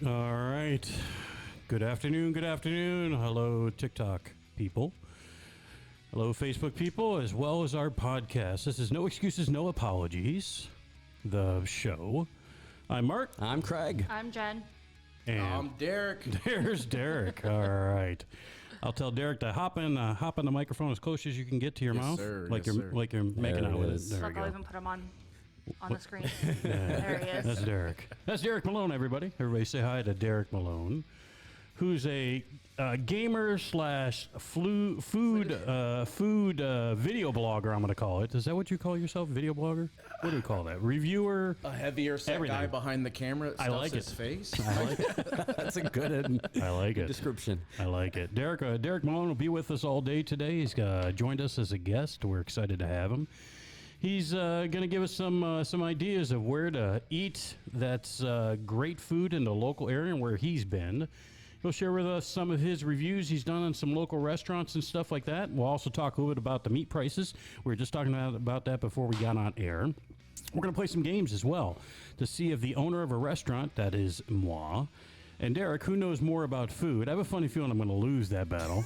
All right. Good afternoon. Hello, TikTok people. Hello, Facebook people, as well as our podcast. This is No Excuses, No Apologies, the show. I'm Mark. I'm Craig. I'm Jen. And I'm Derek. There's Derek. All right. I'll tell Derek to hop in the microphone as close as you can get to your mouth. Sir. Like Yes, you're sir. making out with it. There we Look, I'll go. even put him on the screen. There he is. That's Derek. That's Derek Malone, everybody. Everybody say hi to Derek Malone, who's a gamer slash food video blogger, I'm going to call it. Is that what you call yourself? Video blogger? What do we call that? Reviewer? A heavier set Everything. guy behind the camera that I like stuffs his it. face. I like it. That's a good I like it. description. I like it. Derek Malone will be with us all day today. He's joined us as a guest. We're excited to have him. He's going to give us some ideas of where to eat that's great food in the local area and where he's been. He'll share with us some of his reviews he's done on some local restaurants and stuff like that. We'll also talk a little bit about the meat prices. We were just talking about that before we got on air. We're going to play some games as well to see if the owner of a restaurant, that is moi, and Derek, who knows more about food. I have a funny feeling I'm going to lose that battle.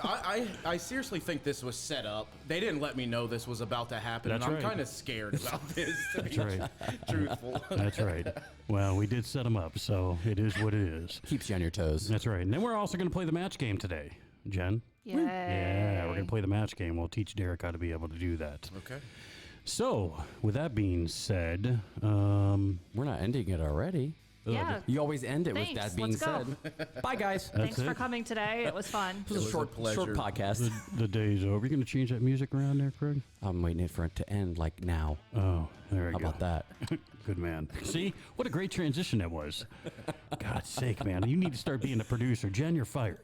I seriously think this was set up. They didn't let me know this was about to happen, That's and I'm right. kind of scared about this, to be right. truthful. That's right. Well, we did set them up, so it is what it is. Keeps you on your toes. That's right. And then we're also going to play the match game today, Jen. Yay. Yeah, we're going to play the match game. We'll teach Derek how to be able to do that. Okay. So, with that being said, We're not ending it already. Yeah. You always end it Thanks. with that being Let's go. said. Bye, guys. Thanks it. for coming today. It was fun. This is a was a pleasure. short podcast. the day's over. You going to change that music around there, Craig? I'm waiting for it to end like now. Oh, there we How go. about that? Good man. See, what a great transition that was. God's sake, man. You need to start being the producer. Jen, you're fired.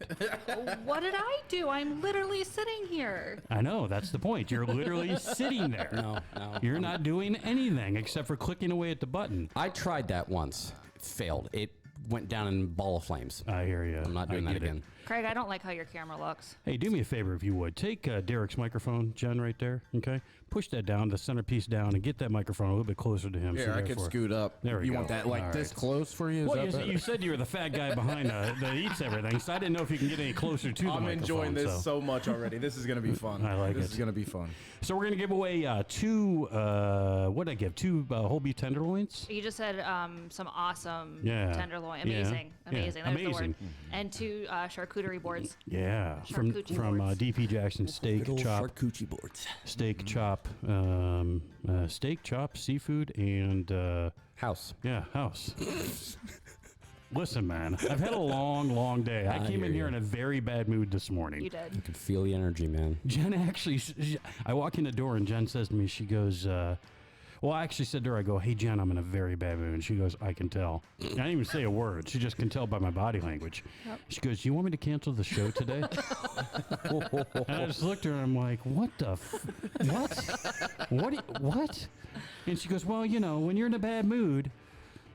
What did I do? I'm literally sitting here. I know. That's the point. You're literally sitting there. No. You're not doing anything except for clicking away at the button. I tried that once. It failed. It went down in a ball of flames. I hear you. I'm not doing that again. Craig, I don't like how your camera looks. Hey, do me a favor if you would. Take Derek's microphone, Jen, right there, okay? Push that down, the centerpiece down, and get that microphone a little bit closer to him. Here, I could scoot up. There we you go. want that All this right. close for you? Is Well, that better? you said you were the fat guy behind that eats everything, so I didn't know if you can get any closer to the I'm microphone. enjoying this so much already. This is going to be fun. I like this it. This is going to be fun. So we're going to give away two, what did I give? Two whole beef tenderloins? You just said some awesome Yeah. tenderloin. Yeah. Amazing. Yeah. Amazing. There's Amazing. the word. And two charcuterie boards. Yeah, from Charcuterie boards. DP Jackson Steak Chop. charcuterie boards. Steak chop, seafood, and House. house. Listen, man, I've had a long day. I came hear in here you. in a very bad mood this morning. You did. I can feel the energy, man. Jen actually, I walk in the door and Jen says to me, she goes, well, I actually said to her, I go, hey, Jen, I'm in a very bad mood. And she goes, I can tell. I didn't even say a word. She just can tell by my body language. Yep. She goes, do you want me to cancel the show today? And I just looked at her and I'm like, what the what? What? And she goes, well, when you're in a bad mood,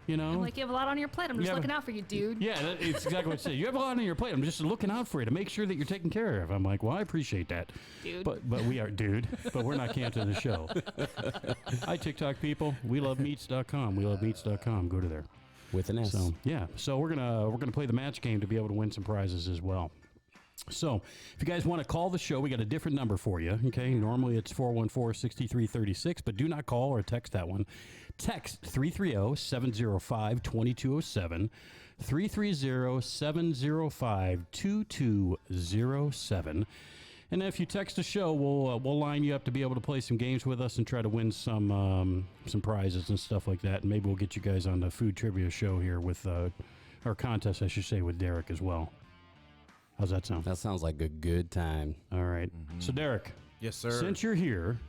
I'm like, you have a lot on your plate. I'm just Yeah, looking out for you, dude. yeah, it's exactly what I say. You have a lot on your plate. I'm just looking out for you to make sure that you're taken care of. I'm like, well, I appreciate that. Dude. But we are, dude, but we're not canceling the show. Hi, TikTok people. We love meats.com. We love meats.com. Go to there. With an S. So, yeah. So we're going to play the match game to be able to win some prizes as well. So, if you guys want to call the show, we got a different number for you, okay? Normally it's 414-6336, but do not call or text that one. Text 330-705-2207, 330-705-2207. And if you text the show, we'll line you up to be able to play some games with us and try to win some prizes and stuff like that. And maybe we'll get you guys on the food trivia show here with our contest, I should say, with Derek as well. How's that sound? That sounds like a good time. All right. So, Derek. Yes, sir. Since you're here,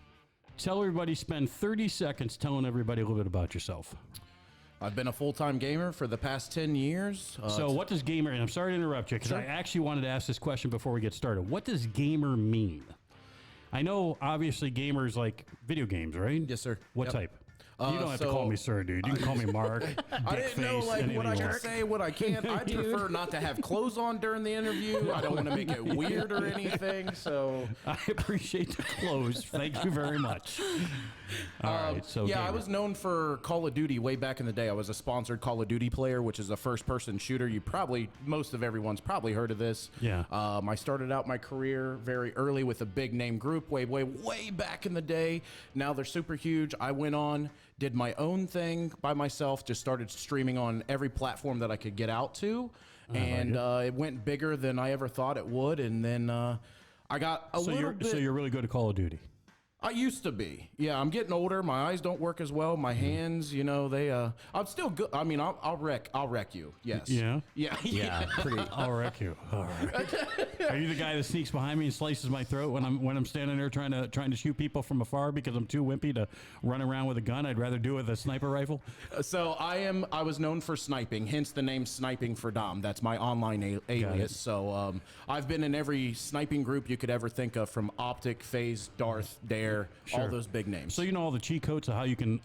tell everybody, spend 30 seconds telling everybody a little bit about yourself. I've been a full-time gamer for the past 10 years. So what does gamer, and I'm sorry to interrupt you, because I actually wanted to ask this question before we get started. What does gamer mean? I know, obviously, gamers like video games, right? Yes, sir. What Yep. type? You don't have to call me sir, dude. You can call me Mark. I didn't know what I can say, what I can't. I prefer not to have clothes on during the interview. I don't want to make it weird or anything. So I appreciate the clothes. Thank you very much. All right. So yeah, I gamer. was known for Call of Duty way back in the day. I was a sponsored Call of Duty player, which is a first-person shooter. Most of everyone's probably heard of this. Yeah. I started out my career very early with a big name group, way back in the day. Now they're super huge. I went on, did my own thing by myself, just started streaming on every platform that I could get out to, and it went bigger than I ever thought it would. And then I got a little bit. So you're really good at Call of Duty. I used to be. Yeah, I'm getting older. My eyes don't work as well. My hands, they. I'm still good. I mean, I'll wreck you. Yes. Yeah. Yeah. Pretty. I'll wreck you. All right. Are you the guy that sneaks behind me and slices my throat when I'm standing there trying to shoot people from afar because I'm too wimpy to run around with a gun? I'd rather do it with a sniper rifle. So I was known for sniping, hence the name Sniping for Dom. That's my online alias. So I've been in every sniping group you could ever think of, from Optic, FaZe, Darth, Dare, all those big names. So you know all the cheat codes of how you can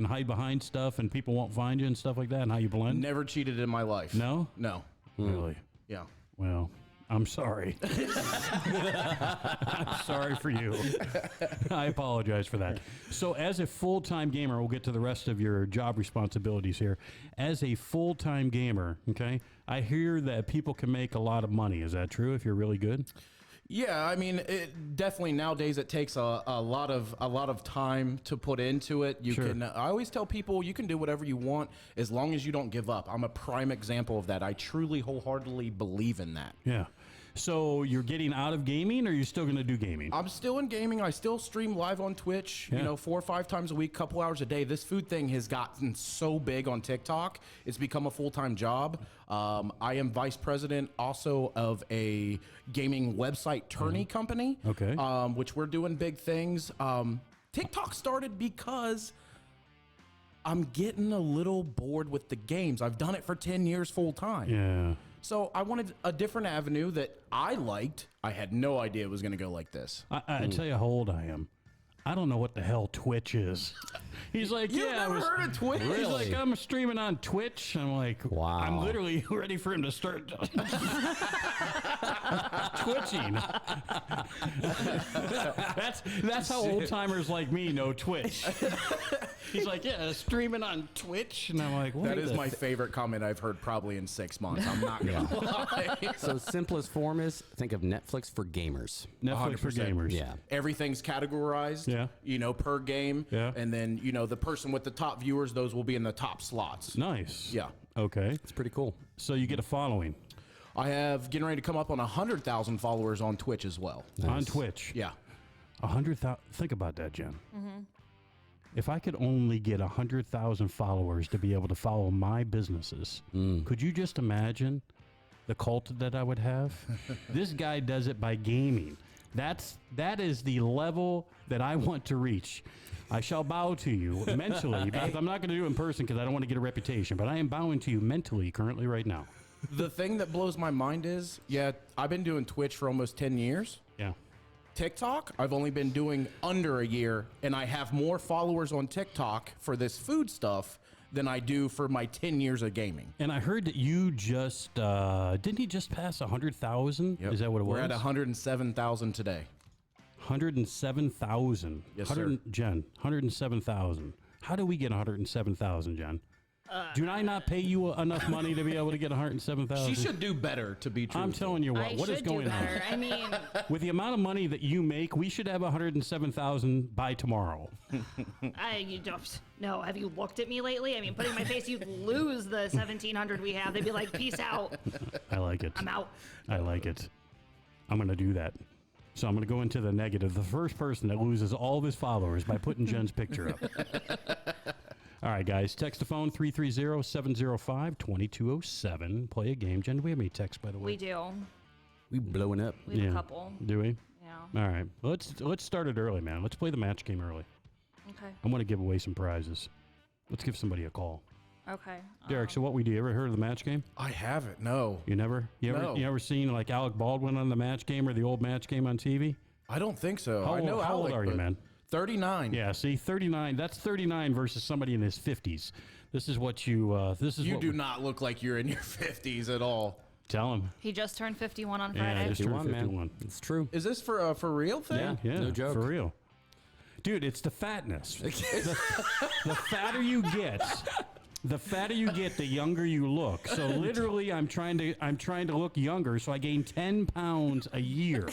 hide behind stuff and people won't find you and stuff like that, and how you blend. Never cheated in my life. No. Really? Yeah. Well, I'm sorry. I'm sorry for you. I apologize for that. So as a full-time gamer, we'll get to the rest of your job responsibilities here. As a full-time gamer, okay, I hear that people can make a lot of money. Is that true if you're really good? Yeah, I mean, it definitely nowadays it takes a lot of time to put into it. I always tell people you can do whatever you want as long as you don't give up. I'm a prime example of that. I truly wholeheartedly believe in that. Yeah. So you're getting out of gaming, or you're still going to do gaming? I'm still in gaming. I still stream live on Twitch, 4 or 5 times a week, couple hours a day. This food thing has gotten so big on TikTok. It's become a full-time job. I am vice president also of a gaming website tourney company, which we're doing big things. TikTok started because I'm getting a little bored with the games. I've done it for 10 years full time. Yeah. So I wanted a different avenue that I liked. I had no idea it was going to go like this. I tell you how old I am. I don't know what the hell Twitch is. He's like, You've never heard of Twitch? He's like, I'm streaming on Twitch. I'm like, wow. I'm literally ready for him to start twitching. That's how old timers like me know Twitch. He's like, yeah, streaming on Twitch, and I'm like, what? That is my favorite comment I've heard probably in 6 months. I'm not gonna lie. So simplest form is think of Netflix for gamers. Netflix for 100%. gamers. Yeah. Everything's categorized, per game. Yeah. And then, the person with the top viewers, those will be in the top slots. Nice. Yeah. Okay. It's pretty cool. So you get a following I have getting ready to come up on 100,000 followers on Twitch as well. on Twitch. Yeah. 100,000. Think about that, Jen. Mm-hmm. If I could only get 100,000 followers to be able to follow my businesses, could you just imagine the cult that I would have? This guy does it by gaming. That is the level that I want to reach. I shall bow to you mentally, because I'm not going to do it in person because I don't want to get a reputation, but I am bowing to you mentally currently right now. The thing that blows my mind is, I've been doing Twitch for almost 10 years. Yeah. TikTok, I've only been doing under a year, and I have more followers on TikTok for this food stuff than I do for my 10 years of gaming. And I heard that you just, didn't he just pass 100,000? Yep. Is that what it was? We're at 107,000 today. 107,000. Yes, sir. Jen, 107,000. How do we get 107,000, Jen? Do I not pay you enough money to be able to get 107,000? She should do better, to be true. I'm telling you what is going on? I mean, With the amount of money that you make, we should have 107,000 by tomorrow. you don't. No, have you looked at me lately? I mean, putting my face, you'd lose the 1,700 we have. They'd be like, peace out. I like it. I'm out. I like it. I'm going to do that. So I'm going to go into the negative. The first person that loses all of his followers by putting Jen's picture up. All right, guys. Text the phone, 330-705-2207. Play a game. Jen, do we have any texts, by the way? We do. We blowing up. We have a couple. Do we? Yeah. All right. Let's start it early, man. Let's play the match game early. Okay. I want to give away some prizes. Let's give somebody a call. Okay. Derek, so what we do, you ever heard of the match game? I haven't, no. You never? You ever seen like Alec Baldwin on the match game or the old match game on TV? I don't think so. How I know old Alec, are you, but man? 39. Yeah, see, 39. That's 39 versus somebody in his 50s. This is what you. This is You what do not look like you're in your 50s at all. Tell him. He just turned 51 on Yeah, Friday. just turned 51, man. 51. It's true. Is this for real thing? Yeah, No joke. for real. Dude, it's the fatness. The fatter you get, the younger you look. So literally, I'm trying to look younger, so I gain 10 pounds a year.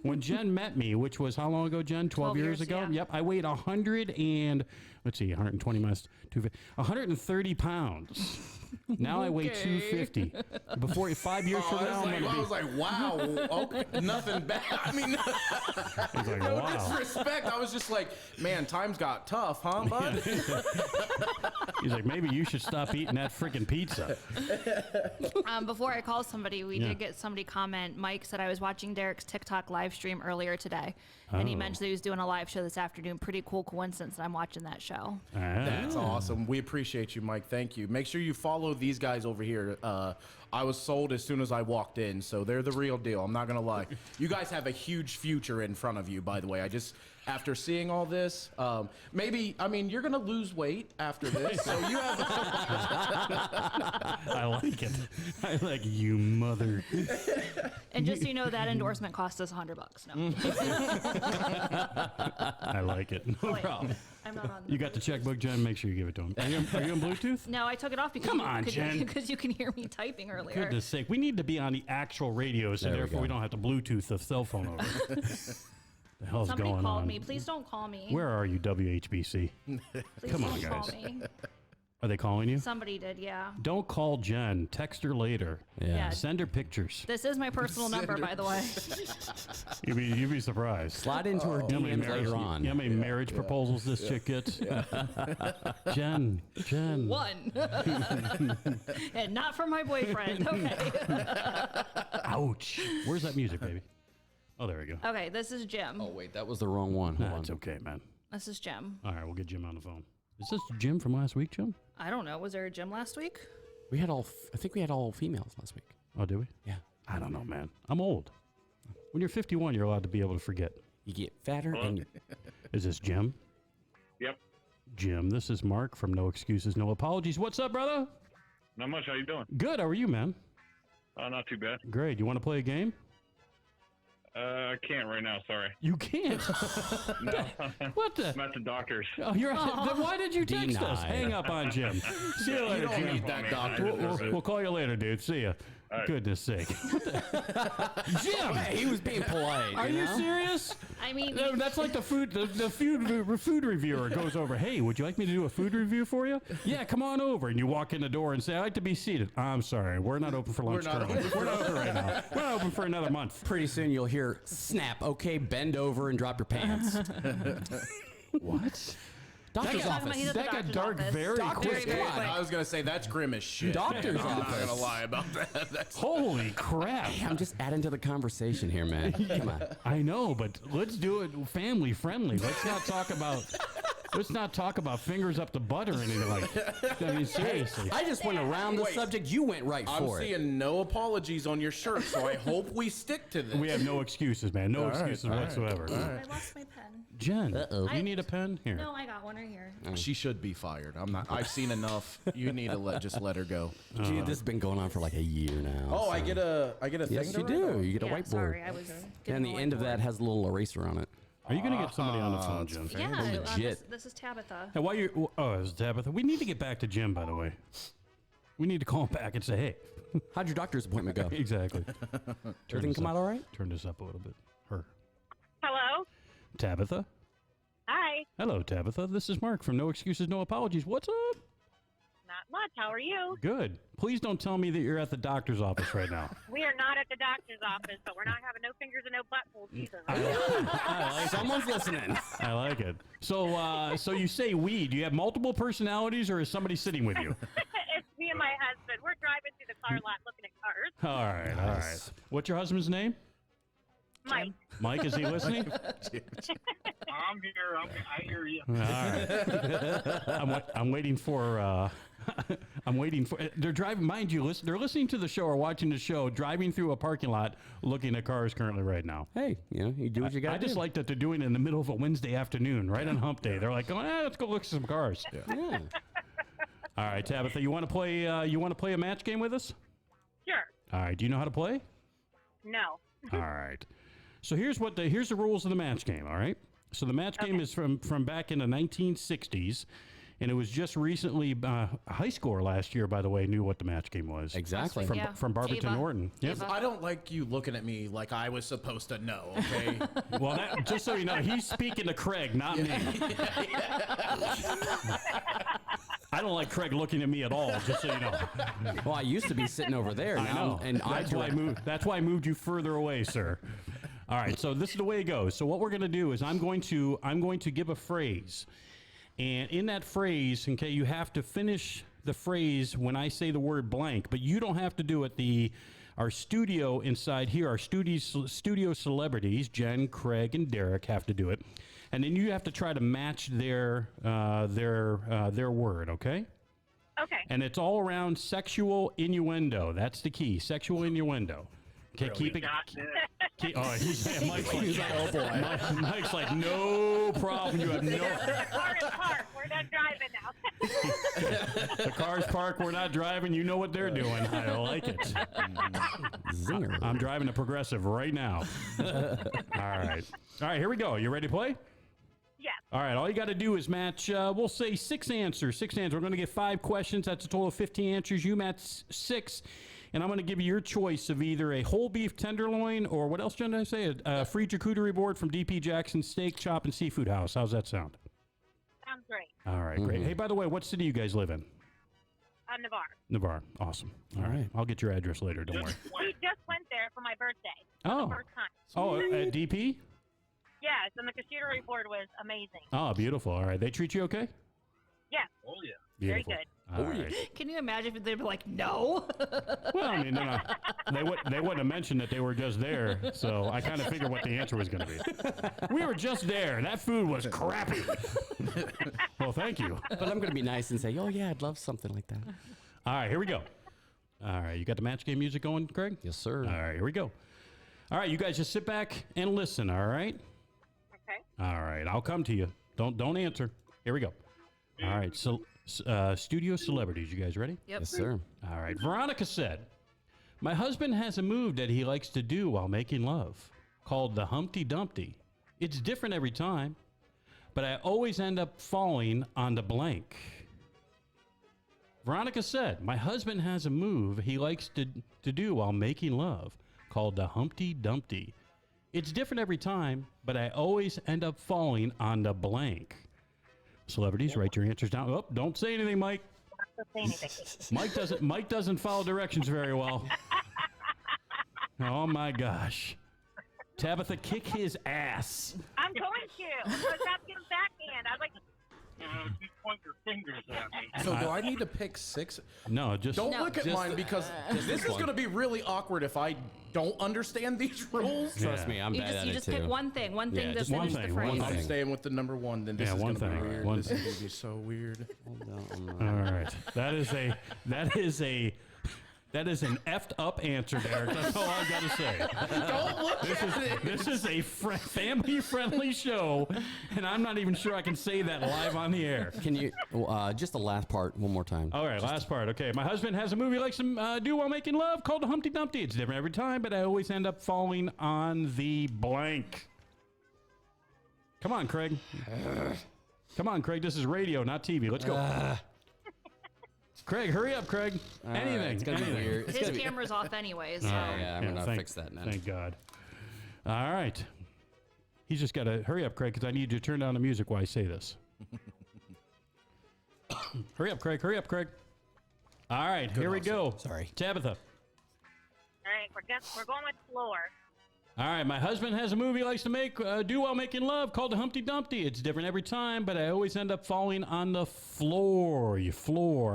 When Jen met me, which was how long ago, Jen? 12 years ago? yeah. Yep, I weighed 120 minus 250, 130 pounds. Now I weigh 250. Before 5 years from now, I'm I gonna was like, wow, okay, nothing bad. I mean, be. He's like, no wow. disrespect. I was just like, man, times got tough, huh, bud? He's like, maybe you should stop eating that freaking pizza. Before I call somebody, we Yeah. did get somebody comment. Mike said I was watching Derek's TikTok live stream earlier today, and he Oh. mentioned that he was doing a live show this afternoon. Pretty cool coincidence that I'm watching that show. That's awesome. We appreciate you, Mike. Thank you. Make sure you follow these guys over here. I was sold as soon as I walked in, so they're the real deal. I'm not gonna lie. You guys have a huge future in front of you, by the way. After seeing all this, you're gonna lose weight after this, so you have. I like it. I like you, mother. And just so you know, that endorsement cost us $100. No, I like it. No Wait, problem. I'm not on. You got the checkbook, Jen? Make sure you give it to him. Are you on Bluetooth? No, I took it off because Come on, Jen. because you can hear me typing earlier. Goodness sake, we need to be on the actual radio, so There we therefore go. we don't have to Bluetooth the cell phone over. The hell's Somebody going called on? me. Please don't call me. Where are you, WHBC? Please come on, don't call guys. me. Are they calling you? Somebody did, yeah. Don't call Jen. Text her later. Yeah. Send her pictures. This is my personal number, by the way. You'd be surprised. Slide into her You know how many DMs marriage- later on. You know how many marriage proposals this chick gets? Jen. One. And not from my boyfriend. Okay. Ouch. Where's that music, baby? Oh, there we go. Okay, this is Jim. Oh, wait, that was the wrong one. Hold Nah, on. it's okay, man. This is Jim. All right, we'll get Jim on the phone. Is this Jim from last week, Jim? I don't know. Was there a Jim last week? I think we had all females last week. Oh, did we? Yeah. I don't know, man. I'm old. When you're 51, you're allowed to be able to forget. You get fatter and you, Is this Jim? Yep. Jim, this is Mark from No Excuses, No Apologies. What's up, brother? Not much. How you doing? Good. How are you, man? Not too bad. Great. You want to play a game? I can't right now. Sorry. You can't. No. What the? I'm at the doctor's. Oh, you're. Then why did you text us? Denied. Hang up on Jim. See you later, don't Jim. need that doctor. We'll call you later, dude. See ya. right. Goodness sake. Jim, he was being polite. are you know? serious? I mean, No, that's like the food reviewer goes over. Hey, would you like me to do a food review for you? Yeah, come on over. And you walk in the door and say, I'd like to be seated. I'm sorry, we're not open for lunch We're not currently. We're not open right now. We're not open for another month. Pretty soon you'll hear snap. Okay, bend over and drop your pants. What? Doctor's Talking about he's office. at the That got doctor's dark office. very Doctor's quick. quick. I was gonna say that's grim as shit. Doctor's I'm not office. gonna lie about that. That's Holy crap. I'm just adding to the conversation here, man. Come on. I know, but let's do it family friendly. Let's not talk about fingers up the butt or anything like that. I mean, seriously. I just went around the Wait. subject. You went right I'm for it. seeing no apologies on your shirt, so I hope we stick to this. We have no excuses, man. No excuses whatsoever. I lost my pen. Jen, Uh-oh. you need a pen? Here. No, I got one right here. She should be fired. I'm not. I've seen enough. You need to just let her go. Gee, this has been going on for like a year now. Oh, I so- get a Yes, thing. you to write do. on? You get a Yeah, whiteboard. sorry, I was. And the end of that has a little eraser on it. Are you going to get somebody on the phone, Jen? Yeah, legit. this is Tabitha. Hey, while you're, it's Tabitha. We need to get back to Jim, by the way. We need to call him back and say, hey. How'd your doctor's appointment go? Exactly. Everything come out all right? Turn this up a little bit. Her. Hello. Tabitha? Hi. Hello, Tabitha. This is Mark from No Excuses, No Apologies. What's up? Not much. How are you? Good. Please don't tell me that you're at the doctor's office right now. We are not at the doctor's office, but we're not having no fingers and no buttholes either. Someone's listening. I like it. So, so you say we. Do you have multiple personalities, or is somebody sitting with you? It's me and my husband. We're driving through the car lot looking at cars. All right, all right. Nice. What's your husband's name? Mike. Mike, is he listening? I'm here. I hear you. All right. I'm waiting for. I'm waiting for. They're driving. Mind you, they're listening to the show or watching the show, driving through a parking lot, looking at cars currently right now. Hey, you do what you got. I just like that they're doing it in the middle of a Wednesday afternoon, right on Hump Day. They're like, let's go look at some cars. Yeah. All right, Tabitha, you want to play? You want to play a match game with us? Sure. All right. Do you know how to play? No. All right. So here's the rules of the match game. All right. So the match game is from back in the 1960s, and it was just recently. A high schooler last year, by the way, knew what the match game was. Exactly. From, Yeah. from Barberton Ava. Norton. Yep. Ava. I don't like you looking at me like I was supposed to know, okay? Well, just so you know, he's speaking to Craig, not me. I don't like Craig looking at me at all, just so you know. Well, I used to be sitting over there. I Now, know. and That's why I moved you further away, sir. All right, so this is the way it goes. So what we're going to do is I'm going to give a phrase. And in that phrase, okay, you have to finish the phrase when I say the word blank, but you don't have to do it. Our studio inside here, our studio celebrities, Jen, Craig, and Derek, have to do it, and then you have to try to match their word, okay? Okay. And it's all around sexual innuendo. That's the key, sexual innuendo. Okay, keep it. Got this. Mike's like, oh boy. Mike's like, no problem. You have no. The car is parked. We're not driving now. The car's parked. We're not driving. You know what they're doing. I like it. Zinger. I'm driving a Progressive right now. All right. All right, here we go. You ready to play? Yes. All right, all you got to do is match, we'll say 6 answers. 6 answers. We're going to get 5 questions. That's a total of 15 answers. You match 6, and I'm going to give you your choice of either a whole beef tenderloin or what else did I say? A free charcuterie board from DP Jackson Steak, Chop, and Seafood House. How's that sound? Sounds great. All right, great. Hey, by the way, what city you guys live in? Navarre. Navarre. Awesome. All right. I'll get your address later. Don't worry. We just went there for my birthday. Oh. The first time. Oh, at DP? Yes, and the charcuterie board was amazing. Oh, beautiful. All right. They treat you okay? Yes. Oh, yeah. Very Beautiful. good. All right. Can you imagine if they'd be like, no? Well, I mean, they wouldn't have mentioned that they were just there, so I kind of figured what the answer was going to be. We were just there. That food was crappy. Well, thank you. But I'm going to be nice and say, oh, yeah, I'd love something like that. All right, here we go. All right, you got the match game music going, Craig? Yes, sir. All right, here we go. All right, you guys just sit back and listen, all right? Okay. All right, I'll come to you. Don't answer. Here we go. All right, so studio celebrities, you guys ready? Yep. Yes, sir. All right. Veronica said, my husband has a move that he likes to do while making love called the Humpty Dumpty. It's different every time, but I always end up falling on the blank. Veronica said, my husband has a move he likes to do while making love called the Humpty Dumpty. It's different every time, but I always end up falling on the blank. Celebrities, write your answers down. Oh, don't say anything, Mike. Not to say anything. Mike doesn't follow directions very well. Oh my gosh. Tabitha, kick his ass. I'm going to. I was asking backhand. I was like, You point your fingers at me. So do I need to pick 6? No, just Don't look at mine because this is going to be really awkward if I don't understand these rules. Trust me, I'm You bad just, at you it just too. pick one thing to just one finish thing, the one phrase. thing. I'm staying with the number 1. Then this Yeah, is one going to be thing, weird. one This thing. is going to be so weird. all right. That is an effed up answer, Derek. That's all I gotta say. Don't look at it. This is a family friendly show, and I'm not even sure I can say that live on the air. Can you, just the last part one more time? All right, last part. Okay, my husband has a movie he likes to do while making love called the Humpty Dumpty. It's different every time, but I always end up falling on the blank. Come on, Craig. Come on, Craig. This is radio, not TV. Let's go. Craig, hurry up, Craig. Anything. It's going to be anything. weird. It's His gonna be, camera's off anyway, so. yeah, I'm going to thank- fix that now. Thank God. All right. He's just got to hurry up, Craig, because I need you to turn down the music while I say this. Hurry up, Craig. Hurry up, Craig. All right, here we go. Sorry. Tabitha. all right, we're going with floor. All right, my husband has a movie he likes to do while making love called the Humpty Dumpty. It's different every time, but I always end up falling on the floor.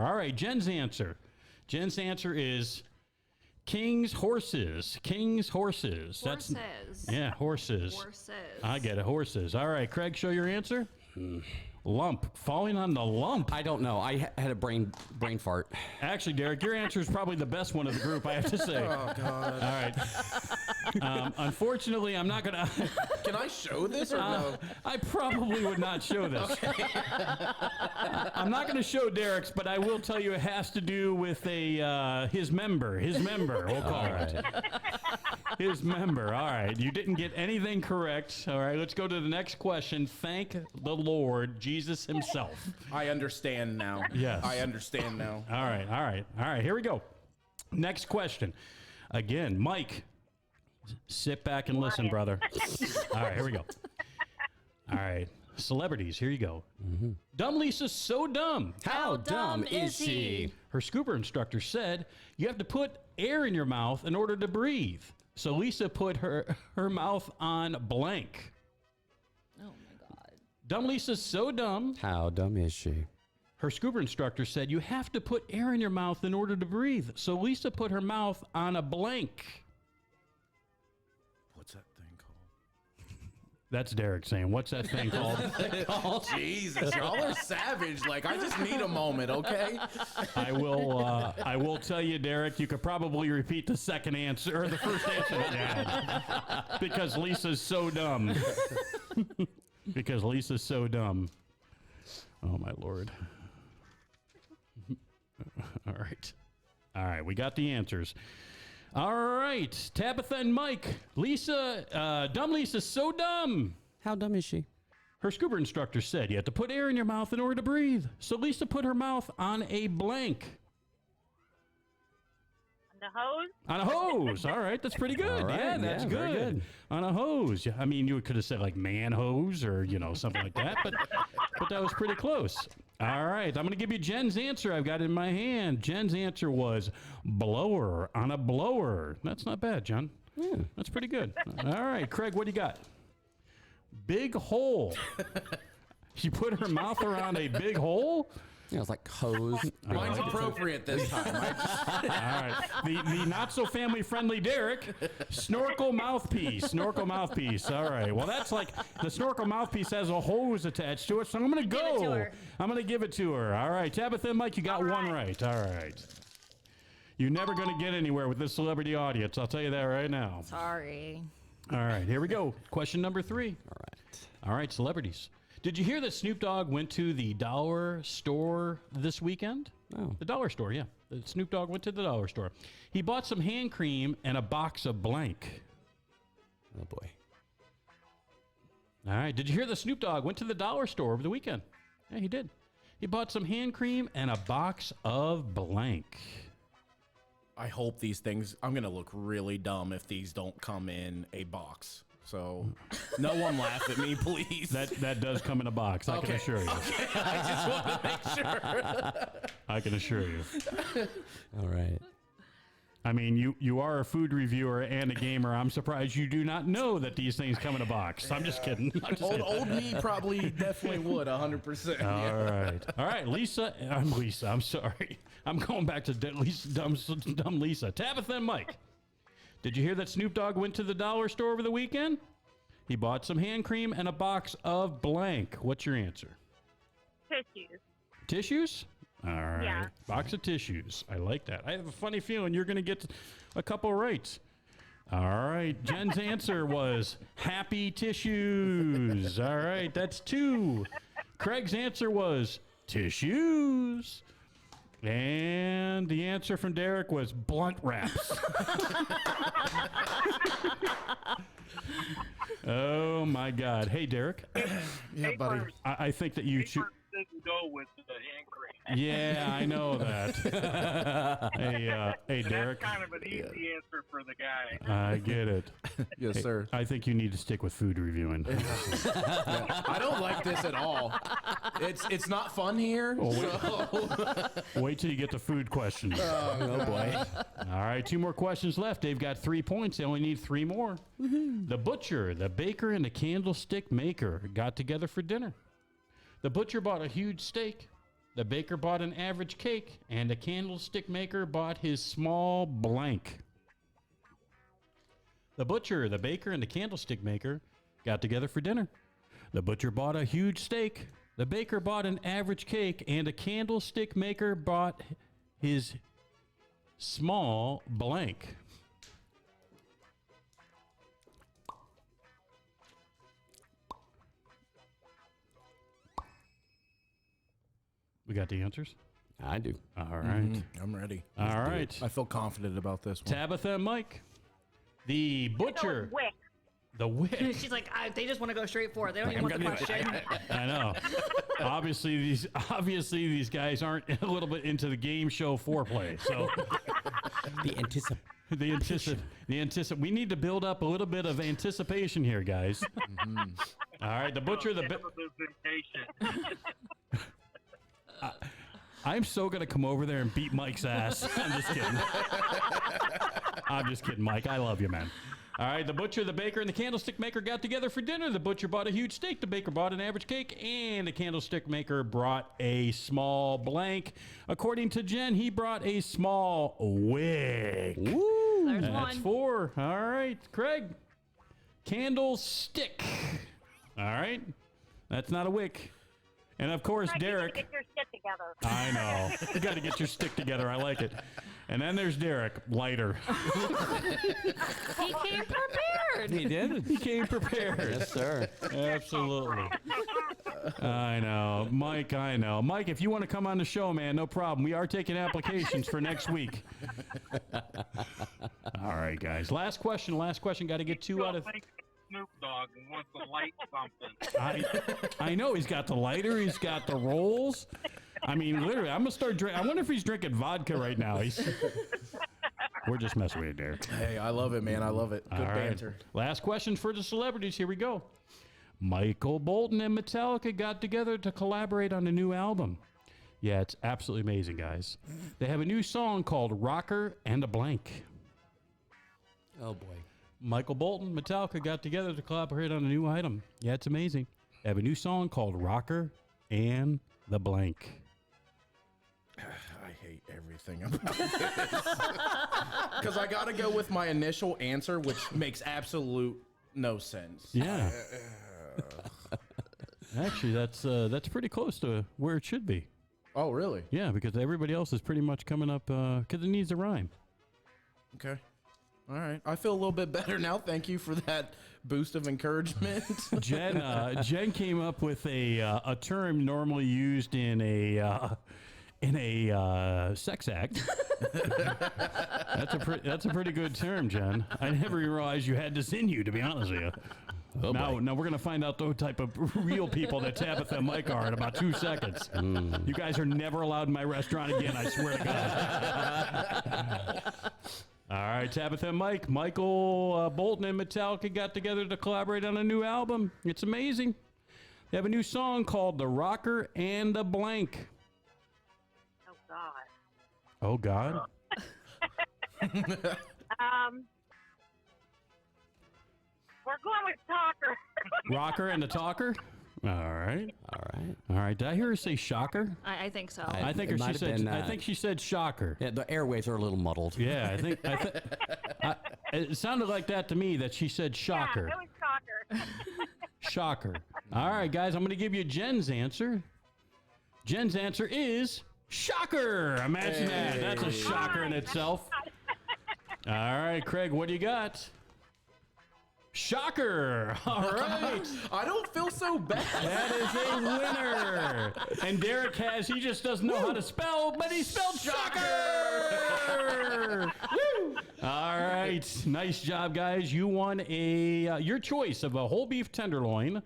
All right, Jen's answer. Jen's answer is King's horses. King's horses. Horses. Yeah, horses. Horses. I get it. Horses. All right, Craig, show your answer. Lump. Falling on the lump. I don't know. I had a brain fart. Actually, Derek, your answer is probably the best one of the group, I have to say. Oh God. All right. Unfortunately, I'm not gonna. Can I show this or no? I probably would not show this. I'm not going to show Derek's, but I will tell you it has to do with his member. His member, we'll call it. His member. All right. You didn't get anything correct. All right. Let's go to the next question. Thank the Lord, Jesus himself. I understand now. Yes. I understand now. All right. All right. All right. Here we go. Next question. Again, Mike, sit back and listen, brother. All right. Here we go. All right. Celebrities, here you go. Dumb Lisa's so dumb. How dumb is she? Her scuba instructor said you have to put air in your mouth in order to breathe. So Lisa put her mouth on blank. Oh my God. Dumb Lisa's so dumb. How dumb is she? Her scuba instructor said you have to put air in your mouth in order to breathe. So Lisa put her mouth on a blank. What's that thing called? That's Derek saying, what's that thing called? Jesus, y'all are savage. Like, I just need a moment, okay? I will tell you, Derek, you could probably repeat the second answer, or the first answer that you had. Because Lisa's so dumb. Because Lisa's so dumb. Oh, my Lord. All right. All right, we got the answers. All right, Tabitha and Mike. Lisa, dumb Lisa's so dumb. How dumb is she? Her scuba instructor said you have to put air in your mouth in order to breathe. So Lisa put her mouth on a blank. The hose? On a hose. All right, that's pretty good. All right, Yeah, that's yeah, very good. good. On a hose. Yeah, I mean, you could have said like man hose or, something like that, but that was pretty close. All right, I'm going to give you Jen's answer. I've got it in my hand. Jen's answer was blower on a blower. That's not bad, Jen. That's pretty good. All right, Craig, what do you got? Big hole. She put her mouth around a big hole? Yeah, it's like hose. Mine's appropriate this time. All right. The not so family friendly Derek, snorkel mouthpiece. Snorkel mouthpiece. All right. Well, that's like the snorkel mouthpiece has a hose attached to it, so I'm going to Give it to go. her. I'm going to give it to her. All right. Tabitha and Mike, you got one right. All right. You're never going to get anywhere with this celebrity audience. I'll tell you that right now. Sorry. All right. Here we go. Question number 3. All right. All right, celebrities. Did you hear that Snoop Dogg went to the dollar store this weekend? Oh. The dollar store, yeah. Snoop Dogg went to the dollar store. He bought some hand cream and a box of blank. Oh, boy. All right. Did you hear that Snoop Dogg went to the dollar store over the weekend? Yeah, he did. He bought some hand cream and a box of blank. I hope these things, I'm going to look really dumb if these don't come in a box. So, no one laugh at me, please. That does come in a box. I can assure you. I just want to make sure. I can assure you. All right. I mean, you are a food reviewer and a gamer. I'm surprised you do not know that these things come in a box. I'm just kidding. I'm just kidding. Old me probably definitely would, 100%. All right, Lisa. I'm sorry. I'm going back to dumb Lisa. Tabitha and Mike. Did you hear that Snoop Dogg went to the dollar store over the weekend? He bought some hand cream and a box of blank. What's your answer? Tissues. Tissues? All right. Yeah. Box of tissues. I like that. I have a funny feeling you're going to get a couple right. All right. Jen's answer was happy tissues. All right. That's 2. Craig's answer was tissues. And the answer from Derek was blunt wraps. Oh, my God. Hey, Derek. Yeah, buddy. I think that you should. Didn't go with the hand cream. Yeah, I know that. Hey, Derek. That's kind of an easy answer for the guy. I get it. Yes, sir. I think you need to stick with food reviewing. I don't like this at all. It's not fun here. So. Wait till you get the food questions. Oh, boy. All right, 2 more questions left. They've got 3 points. They only need 3 more. The butcher, the baker, and the candlestick maker got together for dinner. The butcher bought a huge steak. The baker bought an average cake. And the candlestick maker bought his small blank. The butcher, the baker, and the candlestick maker got together for dinner. The butcher bought a huge steak. The baker bought an average cake, and a candlestick maker bought his small blank. We got the answers? I do. All right. I'm ready. All right. I feel confident about this one. Tabitha and Mike. The butcher. Wick. The wick. She's like, they just want to go straight for it. They don't even want the question. I know. Obviously, these guys aren't a little bit into the game show foreplay. So The we need to build up a little bit of anticipation here, guys. All right, the butcher, the Impatient. I'm so gonna come over there and beat Mike's ass. I'm just kidding. I'm just kidding, Mike. I love you, man. All right, the butcher, the baker, and the candlestick maker got together for dinner. The butcher bought a huge steak. The baker bought an average cake, and the candlestick maker brought a small blank. According to Jen, he brought a small wig. Woo! There's That's one. 4. All right, Craig. Candlestick. All right, that's not a wick. And of course, Right, you Derek. gotta get your shit together. I know. You got to get your stick together. I like it. And then there's Derek, lighter. He came prepared. He did. He came prepared. Yes, sir. Absolutely. I know. Mike, I know. Mike, if you want to come on the show, man, no problem. We are taking applications for next week. All right, guys. Last question. Got to get 2 out of... Snoop Dogg and wants to light something. I know. He's got the lighter. He's got the rolls. I mean, literally, I'm going to start drinking. I wonder if he's drinking vodka right now. We're just messing with you, Derek. Hey, I love it, man. I love it. Good All right. banter. Last question for the celebrities. Here we go. Michael Bolton and Metallica got together to collaborate on a new album. Yeah, it's absolutely amazing, guys. They have a new song called Rocker and a Blank. Oh, boy. Michael Bolton, Metallica got together to collaborate on a new item. Yeah, it's amazing. They have a new song called Rocker and the Blank. I hate everything about this. Because I got to go with my initial answer, which makes absolute no sense. Yeah. Actually, that's pretty close to where it should be. Oh, really? Yeah, because everybody else is pretty much coming up because it needs a rhyme. Okay. All right. I feel a little bit better now. Thank you for that boost of encouragement. Jen came up with a term normally used in a sex act. That's a pretty good term, Jen. I never realized you had this in you, to be honest with you. Now we're gonna find out the type of real people that Tabitha and Mike are in about 2 seconds. You guys are never allowed in my restaurant again. I swear to God. All right, Tabitha and Mike. Michael Bolton and Metallica got together to collaborate on a new album. It's amazing. They have a new song called "The Rocker and the Blank." Oh God. Oh God. We're going with Talker. Rocker and the Talker. All right. All right. All right. Did I hear her say shocker? I think so. I think It she might have said. been, I think she said shocker. Yeah, the airwaves are a little muddled. Yeah, it sounded like that to me. That she said shocker. Yeah, it was Talker. Shocker. All right, guys. I'm going to give you Jen's answer. Jen's answer is shocker. Imagine that. That's a shocker in itself. All right, Craig. What do you got? Shocker. All right. I don't feel so bad. That is a winner. And Derek he just doesn't know how to spell, but he spelled shocker. Woo. All right. Nice job, guys. You won your choice of a whole beef tenderloin,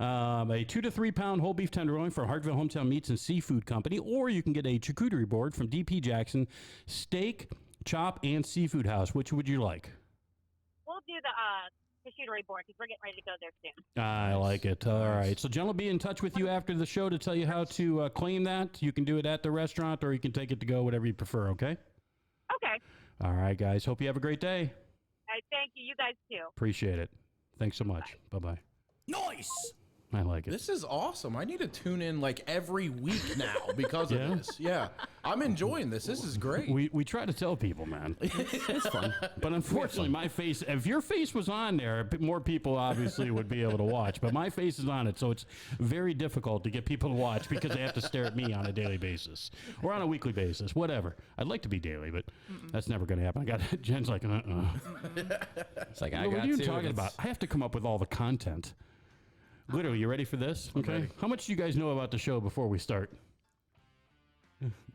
a 2 to 3 pound whole beef tenderloin from Hartville Hometown Meats and Seafood Company, or you can get a charcuterie board from DP Jackson Steak, Chop, and Seafood House. Which would you like? We'll do the charcuterie board because we're getting ready to go there soon. I like it. All right. So Jen will be in touch with you after the show to tell you how to claim that. You can do it at the restaurant or you can take it to go, whatever you prefer, okay? Okay. All right, guys. Hope you have a great day. Thank you. You guys too. Appreciate it. Thanks so much. Bye-bye. Nice. I like it. This is awesome. I need to tune in like every week now because of Yeah? this. Yeah, I'm enjoying this. This is great. We try to tell people, man. It's fun. But unfortunately, my face, if your face was on there, more people obviously would be able to watch. But my face is on it, so it's very difficult to get people to watch because they have to stare at me on a daily basis or on a weekly basis, whatever. I'd like to be daily, but that's never going to happen. I got Jen's like, It's like, I What got are you to. talking It's- about? I have to come up with all the content. Literally, you ready for this? Okay. ready. How much do you guys know about the show before we start?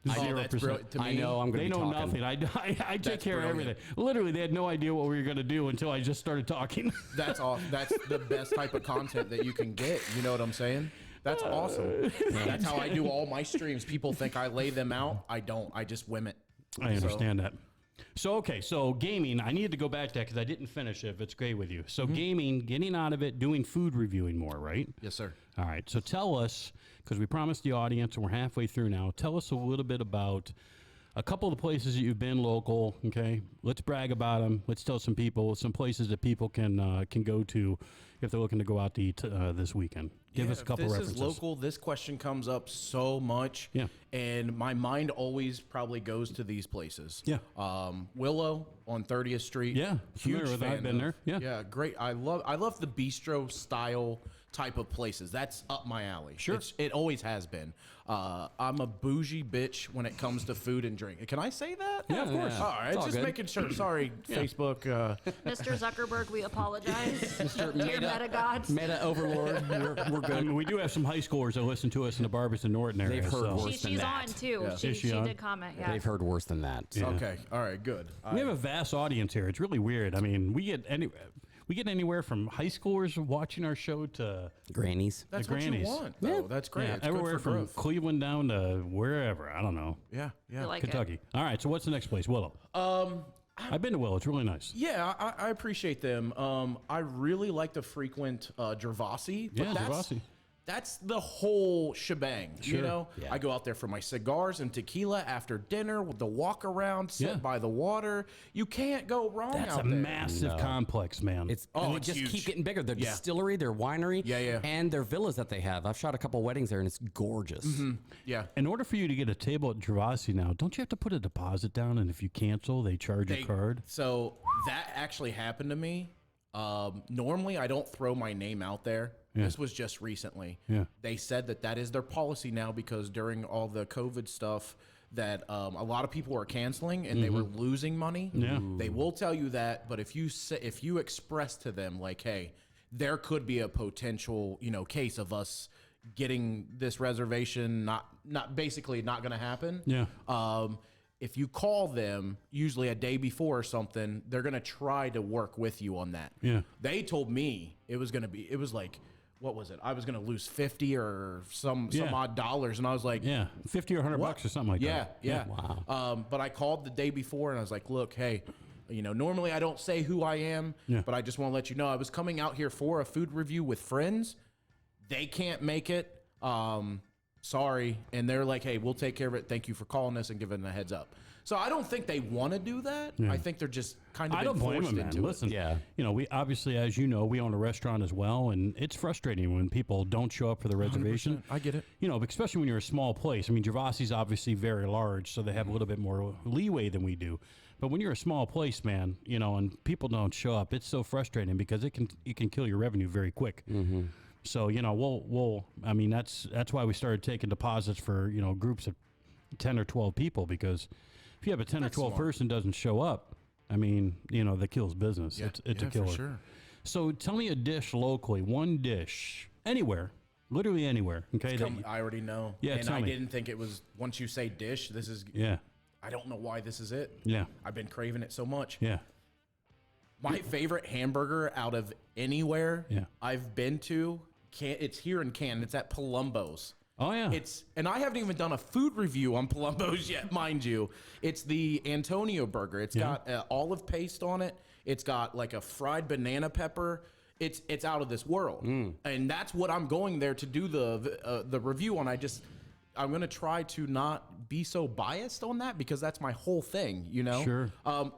Oh, that's 0%. brilliant. To I me, know I'm going They to be know talking. nothing. I take That's care of brilliant. everything. Literally, they had no idea what we were going to do until I just started talking. That's all. That's the best type of content that you can get. You know what I'm saying? That's awesome. That's how I do all my streams. People think I lay them out. I don't. I just whim it. I understand that. So, okay, so gaming, I needed to go back to that because I didn't finish it, if it's great with you. So, gaming, getting out of it, doing food reviewing more, right? Yes, sir. All right, so tell us, because we promised the audience, and we're halfway through now, tell us a little bit about a couple of the places that you've been local, okay? Let's brag about them. Let's tell some people, some places that people can go to if they're looking to go out to eat this weekend. Give us a couple This references. is local. This question comes up so much. Yeah. And my mind always probably goes to these places. Yeah. Willow on 30th Street. Yeah, familiar Huge with that. fan I've been of. there. Yeah. Yeah, great. I love the bistro style type of places. That's up my alley. Sure. It always has been. I'm a bougie bitch when it comes to food and drink. Can I say that? Yeah, of course. Yeah. All right, It's all just good. making sure. Sorry, Facebook. Mr. Zuckerberg, we apologize. Dear meta gods. Meta Overlord, we're I good. mean, we do have some high schoolers that listen to us in the Barbers and Norton area. They've heard so. worse. than She's that. on too. Yeah. She, Is she she on? did comment. Yeah. They've heard worse than that. So. Okay. All right. Good. We have a vast audience here. It's really weird. I mean, we get anywhere from high schoolers watching our show to Grannies. That's the what grannies. you want. Though. That's great. It's good everywhere for from growth. Cleveland down to wherever. I don't know. Yeah. Yeah. I like it. Kentucky. All right. So what's the next place? Willow. I've been to Willow. It's really nice. Yeah, I appreciate them. I really like to frequent Gervasi. But Yeah, Gervasi. That's the whole shebang. You Sure. know, Yeah. I go out there for my cigars and tequila after dinner with the walk around, sit Yeah. by the water. You can't go wrong That's out a there. massive complex, man. It's Oh, and they it's just huge. keep getting bigger. Their Yeah. distillery, their winery, Yeah. and their villas that they have. I've shot a couple weddings there, and it's gorgeous. Yeah. in order for you to get a table at Gervasi now, don't you have to put a deposit down? And if you cancel, they charge your card. So that actually happened to me. Normally, I don't throw my name out there. Yeah. This was just recently. Yeah. They said that is their policy now because during all the COVID stuff, that a lot of people were canceling and they were losing money. Yeah. They will tell you that, but if you express to them like, hey, there could be a potential case of us getting this reservation not basically not going to happen. Yeah. If you call them, usually a day before or something, they're gonna try to work with you on that. Yeah. They told me it was like, what was it? I was gonna lose 50 or some Yeah. odd dollars, and I was like, Yeah, 50 or 100 bucks or something like yeah, that. yeah. Wow. But I called the day before and I was like, look, hey, normally I don't say who I am, Yeah. but I just want to let you know I was coming out here for a food review with friends. They can't make it. Sorry. And they're like, hey, we'll take care of it. Thank you for calling us and giving a heads up. So I don't think they want to do that. Yeah. I think they're just kind of I don't blame forced them, man. into it. Listen, Yeah. we obviously, as you know, we own a restaurant as well, and it's frustrating when people don't show up for the reservation. I get it. Especially when you're a small place. I mean, Gervasi's obviously very large, so they have a little bit more leeway than we do. But when you're a small place, man, and people don't show up, it's so frustrating because it can kill your revenue very quick. Mm-hmm. So we'll I mean that's why we started taking deposits for groups of 10 or 12 people, because if you have a 10 or 12 smart. person doesn't show up, I mean that kills business. It's a killer. For sure. So tell me a dish locally, one dish anywhere, literally anywhere. Okay, I already know. Yeah, and tell I me. didn't think it was, once you say dish, this is, yeah, I don't know why this is it. yeah, I've been craving it so much. yeah, My favorite hamburger out of anywhere Yeah. I've been to, it's here in Canton. It's at Palumbo's. oh yeah, And I haven't even done a food review on Palumbo's yet, mind you. It's the Antonio burger. It's got olive paste on it. It's got like a fried banana pepper. It's out of this world, and that's what I'm going there to do the review on. try to not be so biased on that because that's my whole thing, you know. Sure.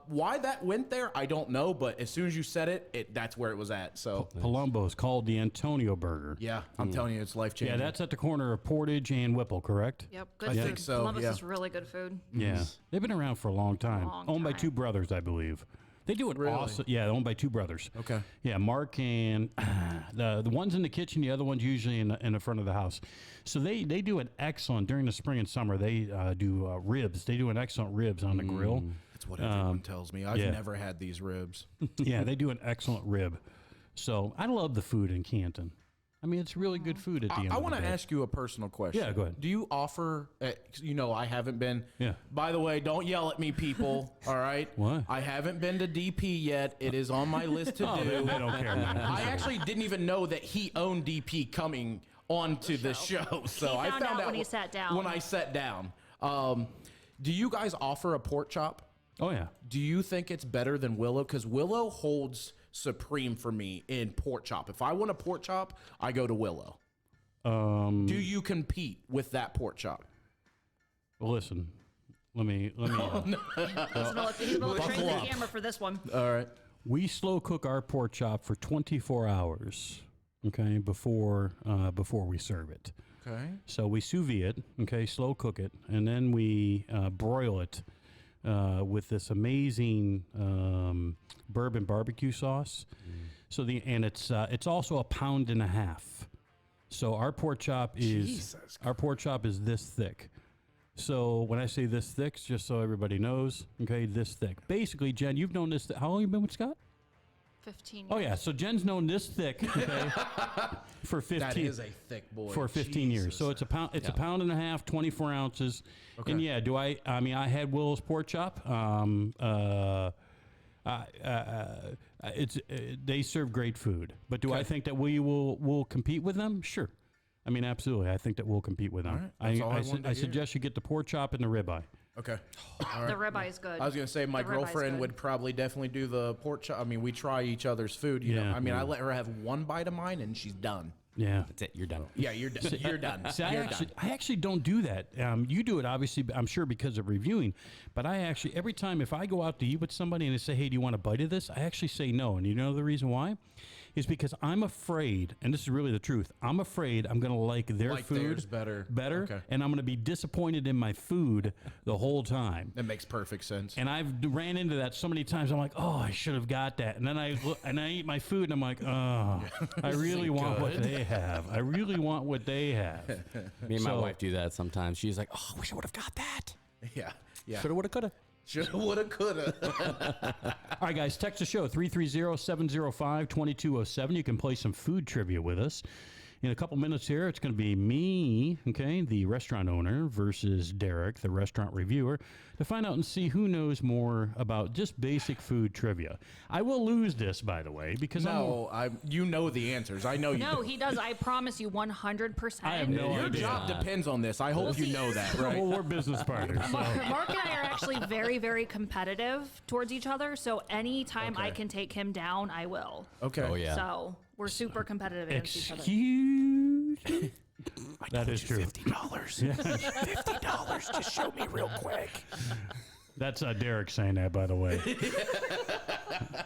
Why that went there, I don't know, but as soon as you said it, that's where it was at. So Palumbo's called the Antonio Burger. yeah, I'm telling you, it's life changing. Yeah, that's at the corner of Portage and Whipple, correct? Yep, good I food. think so, Columbus yeah. is really good food. Yeah. They've been around for a long time. Owned by time. two brothers, I believe. They do it Really? awesome. Yeah, owned by two brothers. Okay. Yeah, Marc and the one's in the kitchen, the other one's usually in the front of the house. So they do an excellent during the spring and summer. They do ribs. They do an excellent ribs on the grill. That's what everyone tells me. I've yeah. never had these ribs. Yeah, they do an excellent rib. So I love the food in Canton. I mean, it's really good food at the end. I of want the to day. ask you a personal question. Yeah, go ahead. Do you offer? I haven't been. Yeah. By the way, don't yell at me, people. All right. What? I haven't been to DP yet. It is on my list to Oh, do. they don't care, man. I actually didn't even know that he owned DP coming onto the show. So I found found out when he sat down. When I sat down. Do you guys offer a pork chop? Oh yeah. Do you think it's better than Willow? Because Willow holds supreme for me in pork chop. If I want a pork chop, I go to Willow. Do you compete with that pork chop? Well, listen. Let me. He's gonna train the camera for this one. All right. We slow cook our pork chop for 24 hours. Okay, before we serve it. Okay. So we sous vide it, okay, slow cook it, and then we broil it with this amazing bourbon barbecue sauce. So it's also a pound and a half. So our pork chop is this thick. So when I say this thick, just so everybody knows, okay, this thick. Basically, Jen, you've known this. How long have you been with Scott? 15 years. Oh yeah, so Jen's known this thick, okay, for 15. That is a thick boy. For 15 years. Jesus. So it's a pound. It's a pound and a half, 24 ounces. Okay. And yeah, I mean, I had Willow's pork chop. They serve great food, but do I think that we will compete with them? Sure. I mean, absolutely. I think that we'll compete with them. All right. That's all I wanted to I hear. suggest you get the pork chop and the ribeye. Okay. The ribeye is good. I was gonna say my The ribeye's girlfriend good. would probably definitely do the pork chop. I mean, we try each other's food. You know, Yeah, I mean, yeah. I let her have one bite of mine and she's done. Yeah. That's it. You're done. Yeah, you're done. You're done. See, You're I actually don't do that. You do it, obviously, I'm sure, because of reviewing. But I actually, every time if I go out to eat with somebody and they say, hey, do you want a bite of this? I actually say no. And you know the reason why? Is because I'm afraid, and this is really the truth, I'm afraid I'm going to like their Like food theirs better. Okay. and I'm going to be disappointed in my food the whole time. That makes perfect sense. And I've ran into that so many times. I'm like, oh, I should have got that. And then I eat my food, and I'm like, oh, I really want what they have. I really want what they have. Me and my So- wife do that sometimes. She's like, "Oh, I wish I would have got that. Yeah. Yeah. Shoulda, woulda, coulda." Shoulda, woulda, coulda. All right, guys, text the show 330-705-2207. You can play some food trivia with us. In a couple minutes here, it's going to be me, okay, the restaurant owner, versus Derek, the restaurant reviewer, to find out and see who knows more about just basic food trivia. I will lose this, by the way, because you know the answers. I know you. No, do. he does. I promise you 100%. I have no Your idea. job depends on this. I hope you know that, right? Well, we're business partners. So. Mark and I are actually very, very competitive towards each other. So anytime I Okay. can take him down, I will. Okay. Oh yeah. So we're super competitive against each other. Excuse me? That is true. $50. $50. Just show me real quick. That's Derek saying that, by the way.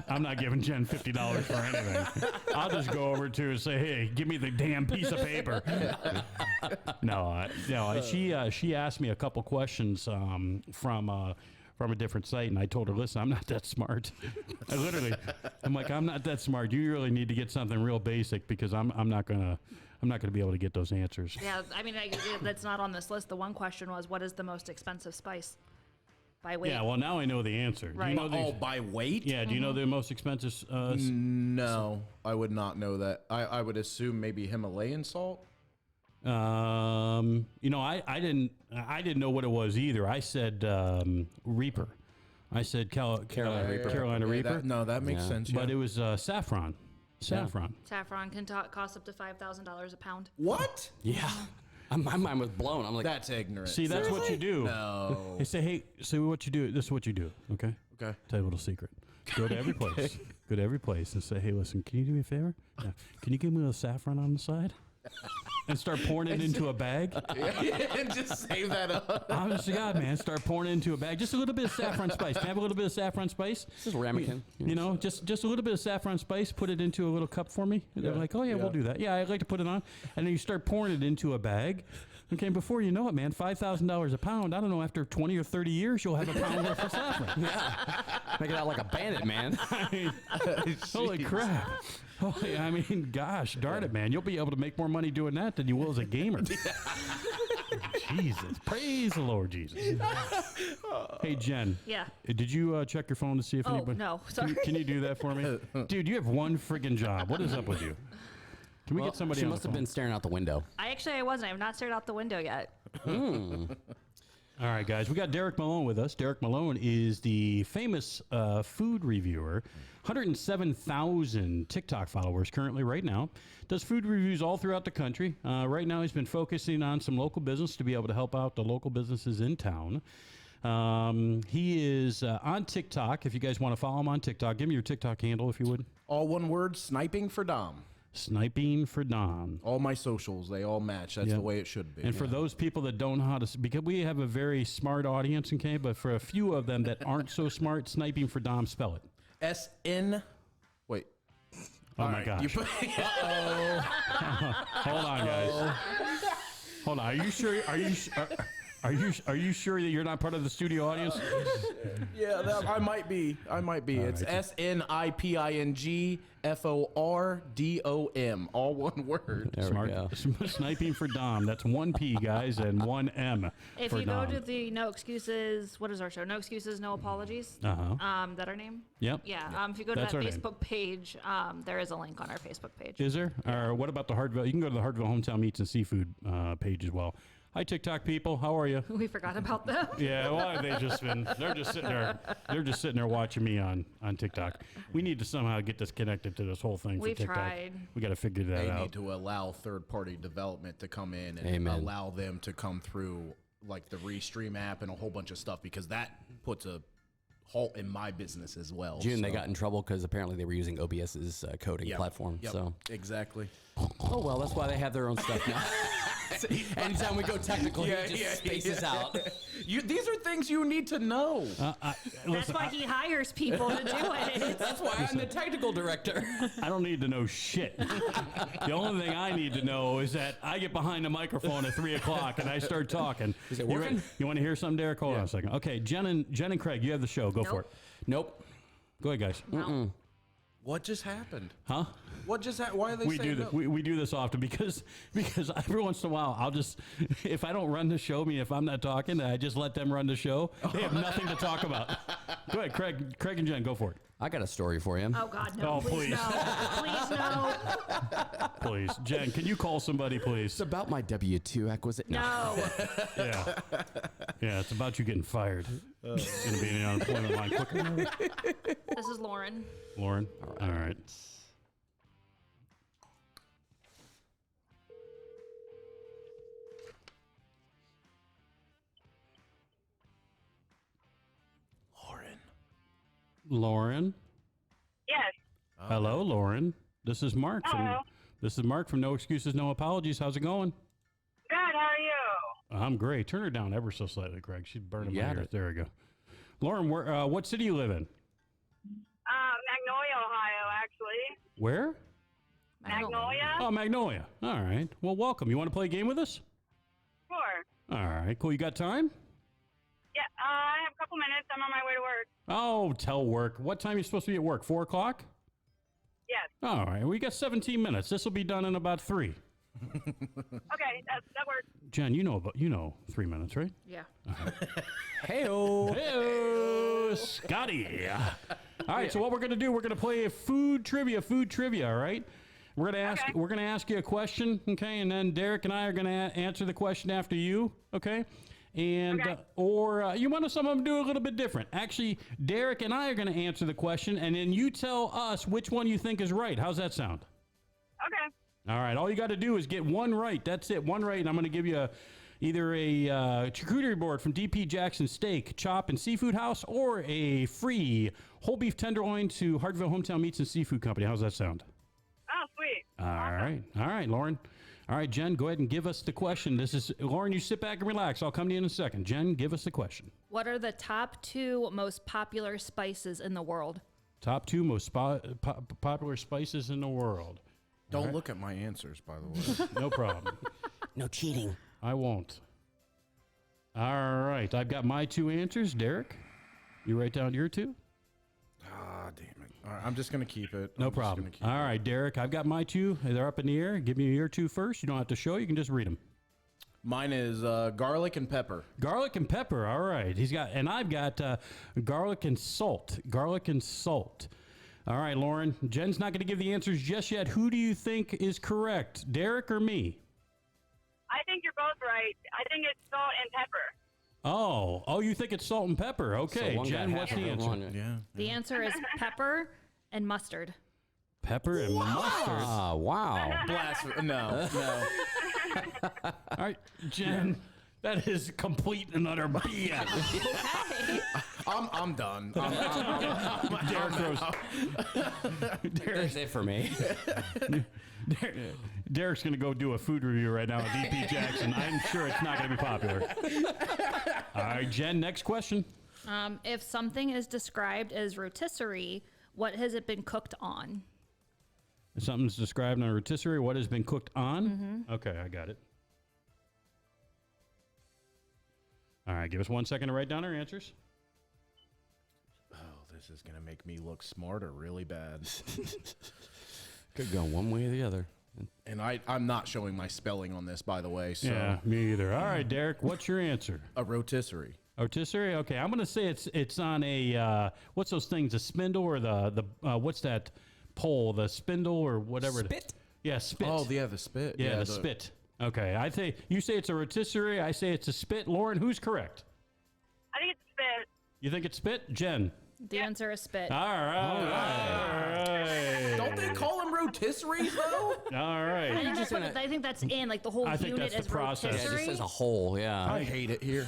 I'm not giving Jen $50 for anything. I'll just go over to her and say, hey, give me the damn piece of paper. No, she asked me a couple questions from a different site, and I told her, listen, I'm not that smart. I'm like, I'm not that smart. You really need to get something real basic because I'm not gonna be able to get those answers. Yeah, I mean, that's not on this list. The one question was, what is the most expensive spice by weight? Yeah, well, now I know the answer. Do Right. you know the, By weight? yeah, do you know the most expensive? No, I would not know that. I would assume maybe Himalayan salt. I didn't know what it was either. I said Reaper. I said Carolina Reaper. Carolina Yeah, Reaper. that makes sense. But yeah. it was saffron. Saffron. Saffron can cost up to $5,000 a pound. What? Yeah. My mind was blown. I'm like, That's ignorant. See, that's what you do. No. They say, hey, so what you do, this is what you do, okay? Okay. Tell you a little secret. Go to every place. Go to every place and say, hey, listen, can you do me a favor? Yeah. Can you give me a little saffron on the side? and start pouring it into a bag. and just save that up. Honest to God, man, start pouring it into a bag. Just a little bit of saffron spice. Can I have a little bit of saffron spice? This is ramekin. You know, just a little bit of saffron spice. Put it into a little cup for me. And they're like, oh yeah, we'll do that. Yeah, I'd like to put it on. And then you start pouring it into a bag. Okay, before you know it, man, $5,000 a pound. I don't know. After 20 or 30 years, you'll have a pound worth of saffron. Make it out like a bandit, man. Holy crap! Holy, I mean, gosh, darn it, man! You'll be able to make more money doing that than you will as a gamer. Jesus, praise the Lord, Jesus. Hey, Jen. Yeah. Did you check your phone to see if Oh, anybody? no, sorry. Can you do that for me, dude? You have one friggin' job. What is up with you? Can we get somebody? She on must the have phone? been staring out the window. I wasn't. I've not stared out the window yet. All right, guys, we got Derek Malone with us. Derek Malone is the famous food reviewer. 107,000 TikTok followers currently right now. Does food reviews all throughout the country. Right now, he's been focusing on some local business to be able to help out the local businesses in town. He is on TikTok. If you guys want to follow him on TikTok, give me your TikTok handle if you would. All one word, sniping for Dom. Sniping for Dom. All my socials, they all match. That's Yep. the way it should be. And for those people that don't know how to, because we have a very smart audience, okay, but for a few of them that aren't so smart, sniping for Dom, spell it. SN. Wait. Oh All my right, gosh. you put- Hold on, guys. Hold on. Are you sure? Are you sure that you're not part of the studio audience? Yeah, I might be. It's SNIPINGFORDOM. All one word. There Smart. we go. Sniping for Dom. That's one P, guys, and one M. If for you Dom. go to the No Excuses, what is our show? No Excuses, No Apologies. That our name? Yep. Yeah. If you go to That's that our name. Facebook page, there is a link on our Facebook page. Is there? Or what about the Hartville? You can go to the Hartville Hometown Meats and Seafood page as well. Hi, TikTok people. How are you? We forgot about them. Yeah, well, they're just sitting there watching me on TikTok. We need to somehow get this connected to this whole thing for We've TikTok. tried. We got to figure that They out. need to allow third-party development to come in and Amen. allow them to come through like the Restream app and a whole bunch of stuff because that puts a halt in my business as well. June, they so- got in trouble because apparently they were using OBS's coding Yep, platform. yep, So, exactly. oh well, that's why they have their own stuff now. Anytime we go technical, he just spaces out. These are things you need to know. That's why he hires people to do it. That's why I'm the technical director. I don't need to know shit. The only thing I need to know is that I get behind the microphone at 3 o'clock and I start talking. Is it You working? You want to hear something, Derek? Hold on a second. Okay, Jen and Craig, you have the show. Go for it. Nope. Go ahead, guys. What just happened? Huh? What just happened? Why are they We saying do this. no? We do this often because every once in a while I'll just, if I don't run the show, if I'm not talking, I just let them run the show. They have nothing to talk about. Go ahead, Craig and Jen, go for it. I got a story for you. Oh, God, no. Oh, please, please. no. Please, no. Please, Jen, can you call somebody, please? It's about my W-2 acquisition. No. Yeah, it's about you getting fired. It's going to be in the unemployment line quicker. This is Lauren. Lauren, all right. Lauren. Yes. Hello, Lauren. This is Mark Hello. from No Excuses, No Apologies. How's it going? Good. How are you? I'm great. Turn her down ever so slightly, Craig. She's burning my got ears. it. There we go. Lauren, what city you live in? Magnolia, Ohio, actually. Where? Magnolia? Oh, Magnolia. All right. Well, welcome. You want to play a game with us? Sure. All right. Cool. You got time? Yeah, I have a couple minutes. I'm on my way to work. Oh, tell work. What time are you supposed to be at work? 4 o'clock? Yes. All right. We got 17 minutes. This will be done in about 3. Okay, that works. Jen, you know 3 minutes, right? Yeah. Hey-o. Hey, Scotty. All right. So what we're gonna do? We're gonna play a food trivia. All right. We're gonna ask you a question, okay, and then Derek and I are gonna answer the question after you, okay? And Okay. you want some of them do a little bit different. Actually, Derek and I are gonna answer the question, and then you tell us which one you think is right. How's that sound? Okay. All right. All you got to do is get one right. That's it. One right, and I'm going to give you either a charcuterie board from DP Jackson Steak, Chop, and Seafood House, or a free whole beef tenderloin to Hartville Hometown Meats and Seafood Company. How's that sound? Oh, sweet. All right, Lauren. All right, Jen, go ahead and give us the question. This is Lauren. You sit back and relax. I'll come to you in a second. Jen, give us the question. What are the top 2 most popular spices in the world? Top 2 most popular spices in the world. Don't look at my answers, by the way. No problem. No cheating. I won't. All right, I've got my 2 answers. Derek, you write down your 2? Ah, damn it. All right, I'm just going to keep it. No problem. All right, Derek, I've got my 2. They're up in the air. Give me your 2 first. You don't have to show. You can just read them. Mine is garlic and pepper. Garlic and pepper. All right. And I've got garlic and salt. Garlic and salt. All right, Lauren. Jen's not going to give the answers just yet. Who do you think is correct, Derek or me? I think you're both right. I think it's salt and pepper. Oh, you think it's salt and pepper? Okay, So one Jen, got what's half the of answer? one. Yeah. The answer is pepper and mustard. Pepper and mustard. Ah, wow. Blasphemy. No, no. All right, Jen, that is complete and utter BS. I'm done. Derek throws. That's it for me. Derek's going to go do a food review right now at DP Jackson. I'm sure it's not going to be popular. All right, Jen, next question. If something is described as rotisserie, what has it been cooked on? If something's described on a rotisserie, what has been cooked on? Okay, I got it. All right, give us 1 second to write down our answers. Oh, this is going to make me look smart or really bad. Could go one way or the other. And I'm not showing my spelling on this, by the way. So Yeah, me either. All right, Derek, what's your answer? a rotisserie. Rotisserie? Okay, I'm going to say it's on a, what's those things, a spindle or the what's that pole, the spindle or whatever. Spit? Yeah, spit. Oh, yeah, the spit. Yeah, the spit. Okay, I think you say it's a rotisserie. I say it's a spit. Lauren, who's correct? I think it's spit. You think it's spit? Jen? The answer is spit. All right. Don't they call them rotisseries, though? All right. I think that's in, like, the whole I think unit that's is the process. Yeah, it rotisserie. just says a hole, yeah. I hate it here.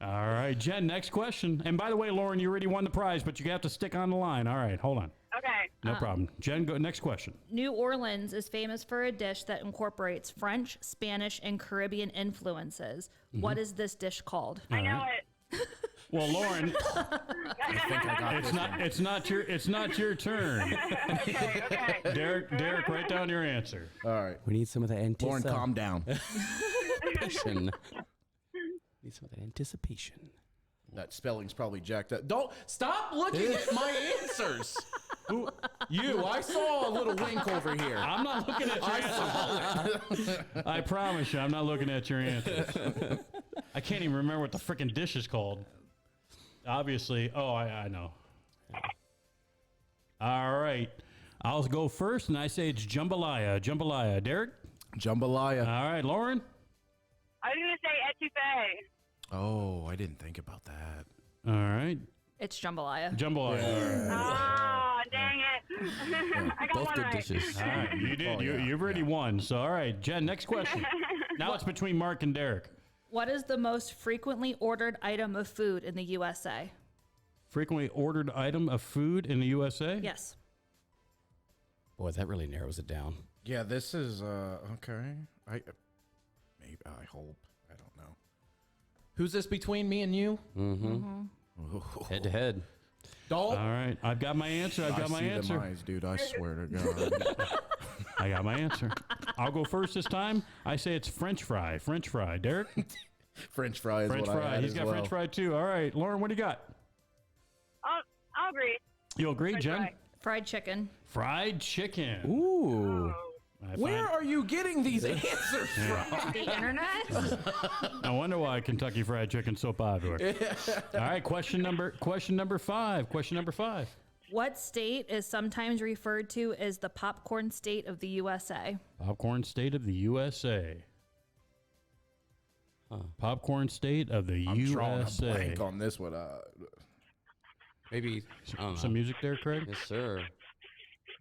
All right, Jen, next question. And by the way, Lauren, you already won the prize, but you have to stick on the line. All right, hold on. Okay. No problem. Jen, go next question. New Orleans is famous for a dish that incorporates French, Spanish, and Caribbean influences. What is this dish called? I know it. Well, Lauren, I think I got this one. it's not your turn. Okay. Derek, write down your answer. All right. We need some of the Lauren, calm down. anticipation. Need some of that anticipation. That spelling's probably jacked up. Don't stop looking at my answers. Who? You. I saw a little wink over here. I'm not looking at your answer. I promise you, I'm not looking at your answers. I can't even remember what the frickin' dish is called. Obviously. Oh, I know. All right. I'll go first, and I say it's jambalaya. Jambalaya. Derek? Jambalaya. All right. Lauren? I was going to say etouffee. Oh, I didn't think about that. All right. It's jambalaya. Jambalaya. Ah, dang it. I got Both one good right. dishes. All right. You did. You've already won. So, all right. Jen, next question. Now it's between Mark and Derek. What is the most frequently ordered item of food in the USA? Frequently ordered item of food in the USA? Yes. Boy, that really narrows it down. Yeah, this is okay. I hope. I don't know. Who's this between me and you? Head to head. Don't. All right. I've got my answer. I've got my I see answer. them eyes, dude. I swear to God. I got my answer. I'll go first this time. I say it's French fry. French fry. Derek? French fry is French what I fry. had He's as got well. French fry too. All right. Lauren, what do you got? I'll agree. You agree, French Jen? fry. Fried chicken. Fried chicken. Ooh. I Where find- are you getting these answers from? The internet? I wonder why Kentucky Fried Chicken's so popular. All right. Question number 5. Question number 5. What state is sometimes referred to as the popcorn state of the USA? Popcorn state of the USA. Popcorn state of the I'm drawing a USA. blank on this one. Maybe. I don't know. Some music there, Craig? Yes, sir.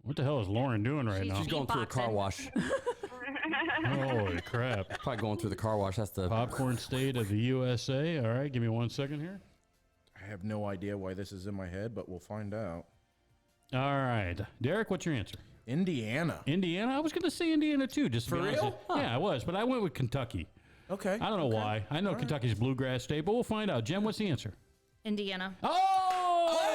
What the hell is Lauren doing right now? She's going through a car Beatboxing. wash. Holy crap. Probably going through the car wash. That's the. Popcorn state of the USA. All right, give me 1 second here. I have no idea why this is in my head, but we'll find out. All right. Derek, what's your answer? Indiana. Indiana? I was going to say Indiana too. Just to For be honest. real? Yeah, I was, but I went with Kentucky. Okay. I don't know why. I know Kentucky's bluegrass state, but we'll find out. Jen, what's the answer? Indiana. Oh!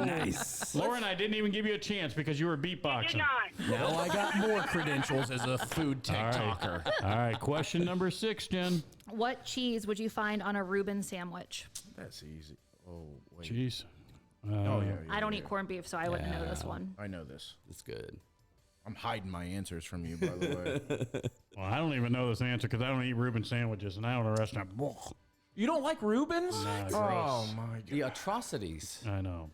Nice. Lauren, I didn't even give you a chance because you were Did beatboxing. not. Now I got more credentials as a food TikToker. All right, question number 6, Jen. What cheese would you find on a Reuben sandwich? That's easy. Oh, wait. Jeez. Oh, yeah. I don't eat corned beef, so I wouldn't know this one. I know this. It's good. I'm hiding my answers from you, by the way. Well, I don't even know this answer because I don't eat Reuben sandwiches, and I own a restaurant. You don't like Reubens? Nah, Oh, gross. my God. The atrocities. I know.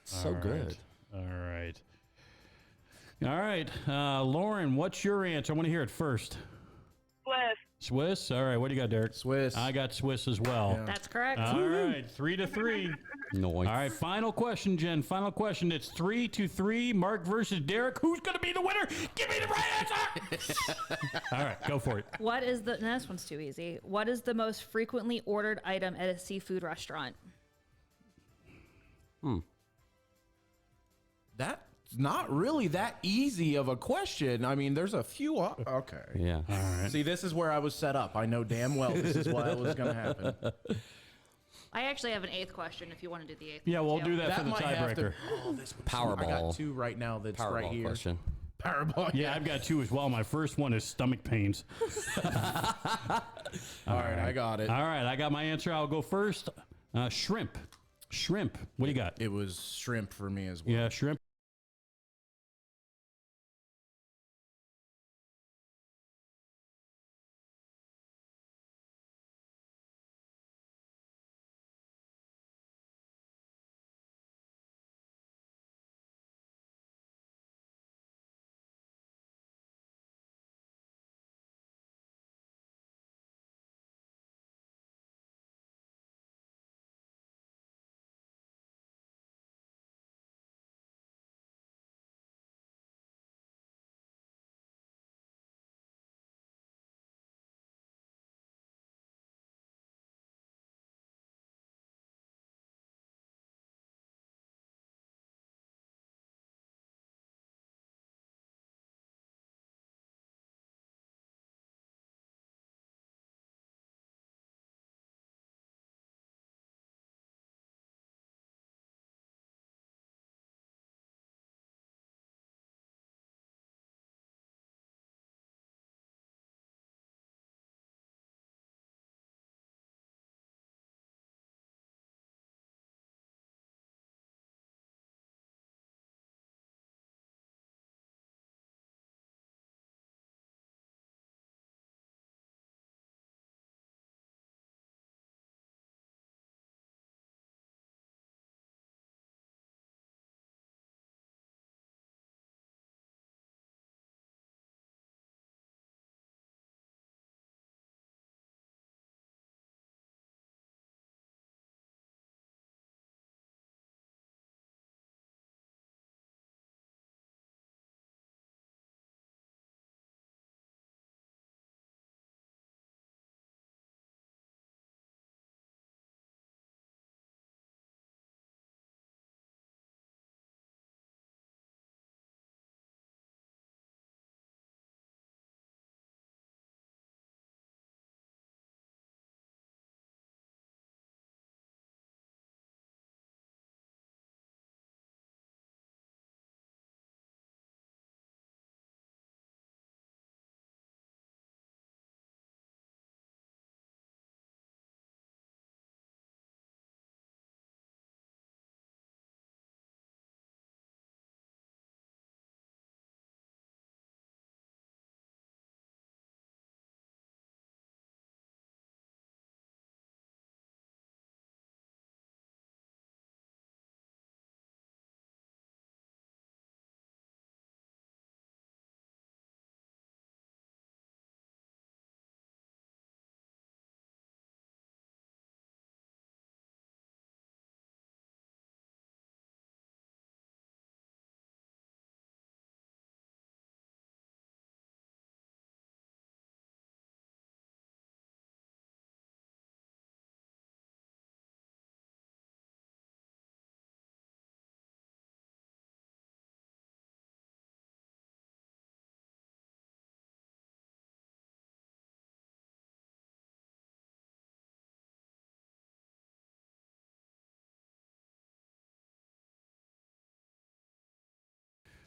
So All right. good. All right. All right. Lauren, what's your answer? I want to hear it first. Swiss. Swiss? All right. What do you got, Derek? Swiss. I got Swiss as well. That's correct. All right. 3-3. Noise. All right. Final question, Jen. Final question. It's 3-3. Mark versus Derek. Who's going to be the winner? Give me the right answer. All right. Go for it. What is the? No, this one's too easy. What is the most frequently ordered item at a seafood restaurant? That's not really that easy of a question. I mean, there's a few. Okay. Yeah. All right. See, this is where I was set up. I know damn well this is what was going to happen. I actually have an 8th question if you want to do the 8th. Yeah, we'll one, do too. that for the might have tiebreaker. to. Oh, this I Powerball. got 2 right now. That's right Powerball here. question. Powerball. Yeah, I've got 2 as well. My first one is stomach pains. All right, I got it. All right. I got my answer. I'll go first. Shrimp. Shrimp. What do you got? It was shrimp for me as well. Yeah, shrimp.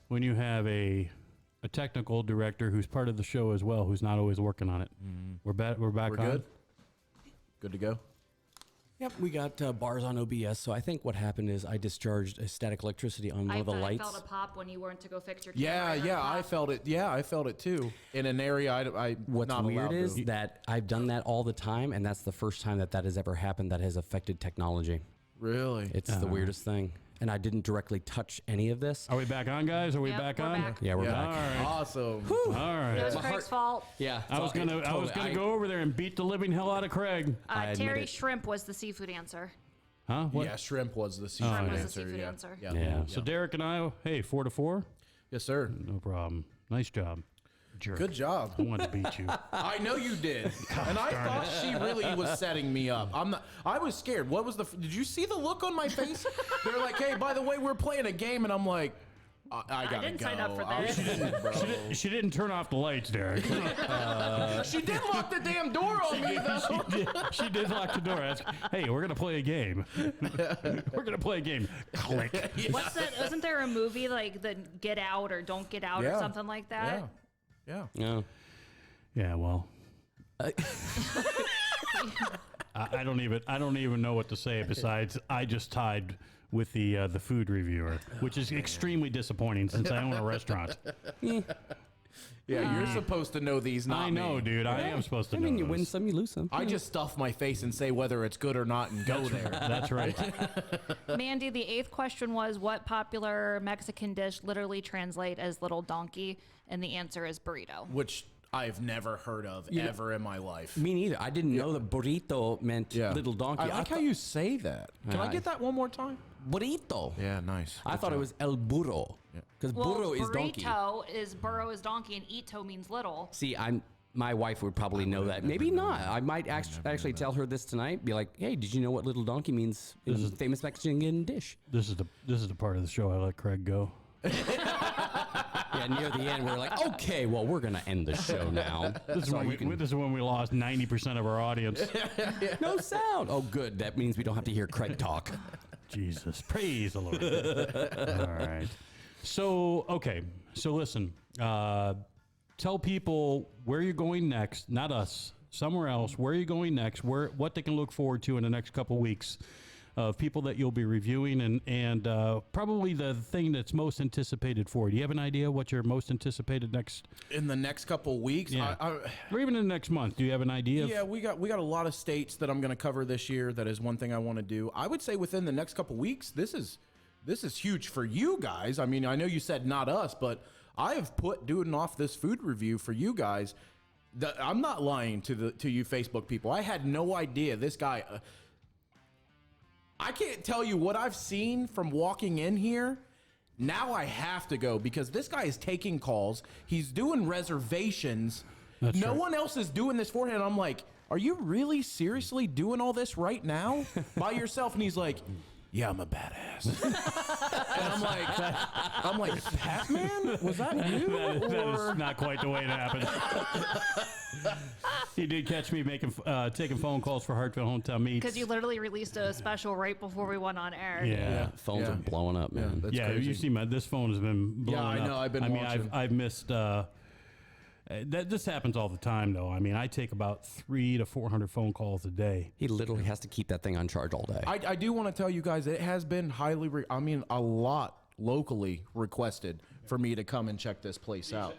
when you have a technical director who's part of the show as well, who's not always working on it. We're back. We're We're on. good. Good to go. Yep, we got bars on OBS. So I think what happened is I discharged a static electricity on one of the I lights. felt a pop when you weren't to go fix your Yeah, camera. yeah, I felt it. Yeah, I felt it too. In an area I What's not weird allowed is to. that I've done that all the time, and that's the first time that has ever happened that has affected technology. Really. It's the weirdest thing. And I didn't directly touch any of this. Are we back on, guys? Are we Yep, back we're on? back. Yeah, we're Yeah. back. All right. Awesome. All It right. was My Craig's heart- fault. Yeah, I was gonna go over there and beat the living hell out of Craig. I admit Terry it. Shrimp was the seafood answer. Huh? What? Yeah, shrimp was the seafood Shrimp was the answer. seafood yeah. answer. Yeah. Yeah. So Derek and I, hey, 4-4. Yes, sir. No problem. Nice job. Jerk. Good job. I wanted to beat you. I know you did, and I thought she really was setting me up. I'm not. I was scared. What was the? Did you see the look on my face? They're like, "Hey, by the way, we're playing a game," and I'm like, "I gotta didn't go." sign up for I'm- this. bro. She didn't turn off the lights, Derek. She did lock the damn door on me though. She did lock the door. Hey, we're gonna play a game. We're gonna play a game. Click. What's that? Wasn't there a movie like the Get Out or Don't Get Out or Yeah. something like that? Yeah. Yeah. Yeah. Well. I don't even know what to say besides I just tied with the food reviewer, which is extremely disappointing since I own a restaurant. Yeah, you're supposed to know these, not I know, me. dude. I am supposed to I know. mean, you win those. some, you lose some. I just stuff my face and say whether it's good or not and go there. That's right. Mandy, the 8th question was what popular Mexican dish literally translate as little donkey? And the answer is burrito. Which I've never heard of ever in my life. Me neither. I didn't know that burrito meant little donkey. I like how you say that. Can I get that one more time? burrito. Yeah, nice. I thought it was el burro because burro is donkey. Burro is donkey, and ito means little. See, my wife would probably know that. Maybe not. I might actually tell her this tonight. Be like, hey, did you know what little donkey means in a famous Mexican dish? This is the part of the show I let Craig go. Yeah, near the end, we're like, okay, well, we're gonna end the show now. This is when we lost 90% of our audience. No sound. Oh, good. That means we don't have to hear Craig talk. Jesus, praise the Lord. All right. So, okay. So listen, tell people where you're going next, not us, somewhere else, where you're going next, what they can look forward to in the next couple weeks of people that you'll be reviewing and probably the thing that's most anticipated for you. Do you have an idea what your most anticipated next? In the next couple weeks, Yeah. Or even in the next month, do you have an idea? yeah, we got a lot of states that I'm going to cover this year. That is one thing I want to do. I would say within the next couple weeks, this is huge for you guys. I mean, I know you said not us, but I have put doing off this food review for you guys. I'm not lying to you Facebook people. I had no idea this guy. I can't tell you what I've seen from walking in here. Now I have to go because this guy is taking calls. He's doing reservations. That's no right. one else is doing this for him. I'm like, are you really seriously doing all this right now by yourself? And he's like, yeah, I'm a badass. And I'm like, Pac-Man? Was that you? That is not quite the way it happened. He did catch me taking phone calls for Hartville Hometown Meets. Because you literally released a special right before we went on air. Yeah. Phones Yeah. are blowing up, man. That's Yeah, crazy. you see, this phone has been blowing up. Yeah, I know, I've been I mean, watching. I've missed. This happens all the time, though. I mean, I take about 300 to 400 phone calls a day. He literally has to keep that thing on charge all day. I do want to tell you guys, it has been a lot locally requested for me to come and check this place out.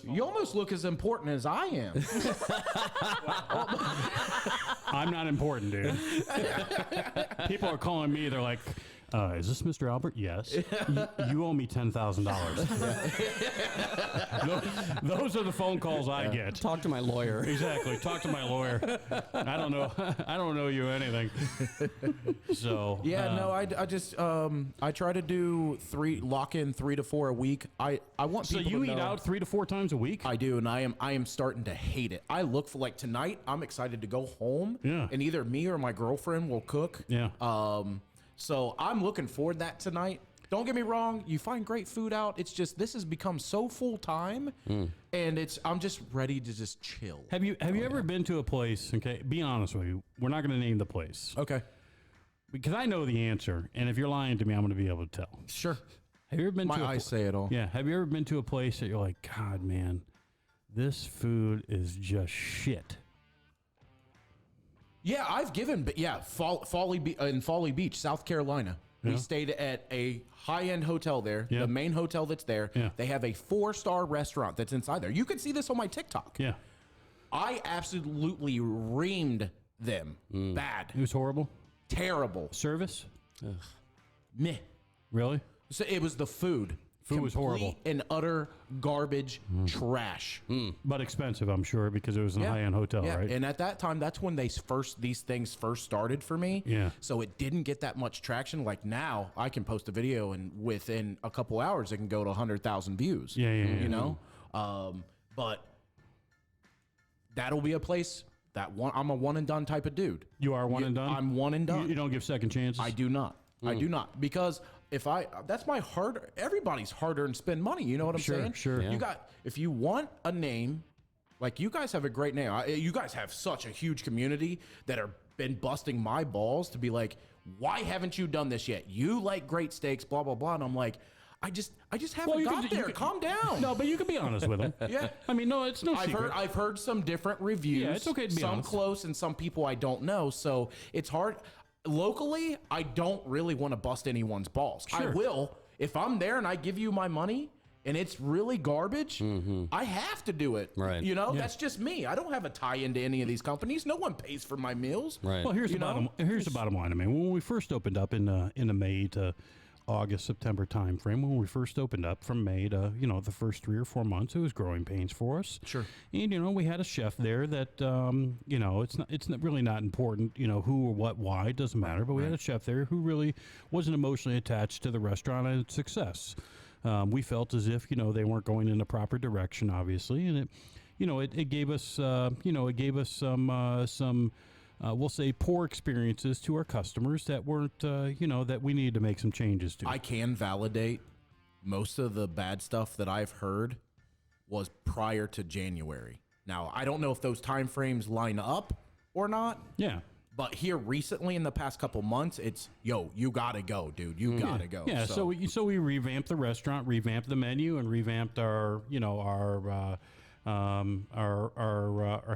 You almost look as important as I am. I'm not important, dude. People are calling me. They're like, "Is this Mr. Albert?" Yes. You owe me $10,000. Those are the phone calls I get. Talk to my lawyer. Exactly. Talk to my lawyer. I don't know. I don't know you anything. So Yeah, no, I just I try to lock in 3 to 4 a week. I want So people you to eat know- out 3 to 4 times a week? I do, and I am starting to hate it. I look for like tonight. I'm excited to go home, Yeah. and either me or my girlfriend will cook. Yeah. So I'm looking forward to that tonight. Don't get me wrong, you find great food out. It's just this has become so full time, and I'm just ready to just chill. Have you ever been to a place? Okay, be honest with you. We're not going to name the place Okay, because I know the answer, and if you're lying to me, I'm going to be able to tell. sure. Have you ever been My to eyes say it all. Yeah. Have you ever been to a place that you're like, God, man, this food is just shit? Yeah, I've given, but yeah, in Folly Beach, South Carolina. We stayed at a high-end hotel there, Yeah. the main hotel that's there. Yeah. They have a 4-star restaurant that's inside there. You can see this on my TikTok. Yeah. I absolutely reamed them. Bad. It was horrible. Terrible. Service? Meh. Really? So it was the food. Food was horrible. Complete and utter garbage trash. But expensive, I'm sure, because it was in a high-end hotel, Yeah, right? and at that time, that's when these things first started for me. Yeah. So it didn't get that much traction. Like now, I can post a video, and within a couple hours, it can go to 100,000 views. Yeah. You know, but that'll be a place that I'm a one and done type of dude. You are one and done? I'm one and done. You don't give second chances? I do not. I do not, because that's my everybody's hard-earned spend money. You know what I'm saying? Sure. You got, if you want a name, like you guys have a great name. You guys have such a huge community that are been busting my balls to be like, why haven't you done this yet? You like great steaks, blah blah blah, and I'm like, I just haven't you got can- there. Calm down. No, but you can be honest with them. Yeah. I mean, no, it's no secret. I've heard some different reviews. Yeah, it's okay to be some honest. close and some people I don't know. So it's hard. Locally, I don't really want to bust anyone's balls. I Sure. will if I'm there and I give you my money and it's really garbage. I have to do it. Right. You know, that's just me. I don't have a tie into any of these companies. No one pays for my meals. Right. Well, here's You the know? bottom line. I mean, when we first opened up in the May to August, September time frame, when we first opened up from May to, the first 3 or 4 months, it was growing pains for us. Sure. And, we had a chef there that, it's really not important, who or what, why, it doesn't matter. But we had a chef there who really wasn't emotionally attached to the restaurant and its success. We felt as if, they weren't going in the proper direction, obviously. And it gave us, some we'll say poor experiences to our customers that weren't, that we needed to make some changes to. I can validate most of the bad stuff that I've heard was prior to January. Now, I don't know if those time frames line up or not. Yeah. But here recently in the past couple months, it's, you got to go, dude. You got to go. Yeah, so we revamped the restaurant, revamped the menu, and revamped our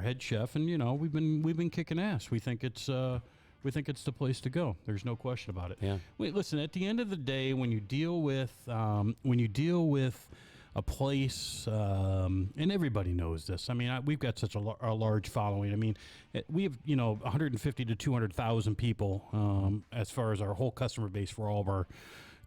head chef, and we've been kicking ass. We think it's the place to go. There's no question about it. Yeah. Wait, listen. At the end of the day, when you deal with a place, and everybody knows this. I mean, we've got such a large following. I mean, we have 150 to 200,000 people as far as our whole customer base for all of our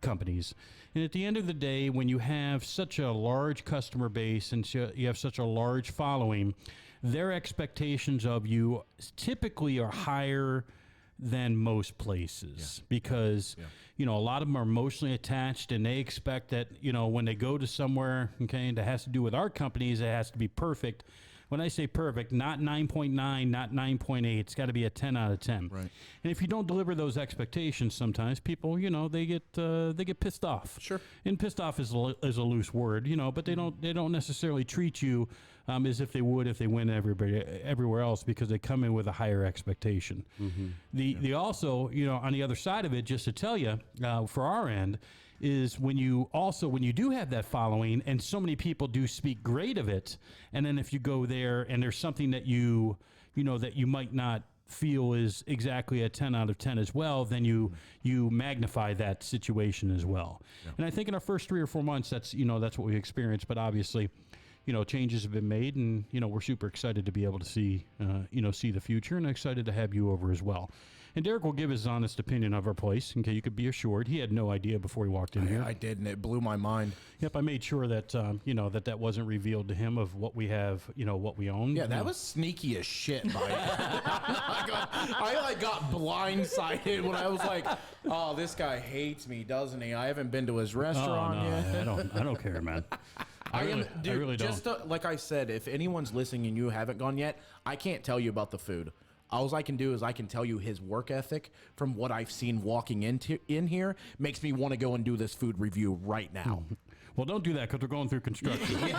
companies. And at the end of the day, when you have such a large customer base and you have such a large following, their expectations of you typically are higher than most places because a lot of them are emotionally attached, and they expect that when they go to somewhere that has to do with our companies, it has to be perfect. When I say perfect, not 9.9, not 9.8, it's got to be a 10 out of 10. Right. And if you don't deliver those expectations, sometimes people, they get pissed off. Sure. And pissed off is a loose word, but they don't necessarily treat you as if they would if they went everywhere else, because they come in with a higher expectation. The also, on the other side of it, just to tell you, for our end, is when you do have that following and so many people do speak great of it, and then if you go there and there's something that you might not feel is exactly a 10 out of 10 as well, then you magnify that situation as well. And I think in our first 3 or 4 months, that's what we experienced. But obviously, changes have been made, and we're super excited to be able to see the future, and excited to have you over as well. And Derek will give his honest opinion of our place. Okay, you could be assured he had no idea before he walked in here. I did, and it blew my mind. Yep, I made sure that that wasn't revealed to him of what we have, what we own. Yeah, that was sneaky as shit, Mike. I got blindsided when I was like, "Oh, this guy hates me, doesn't he? I haven't been to his restaurant yet." I don't care, man. I really don't. Just like I said, if anyone's listening and you haven't gone yet, I can't tell you about the food. All I can do is I can tell you his work ethic from what I've seen walking in here makes me want to go and do this food review right now. Well, don't do that because we're going through construction. Okay,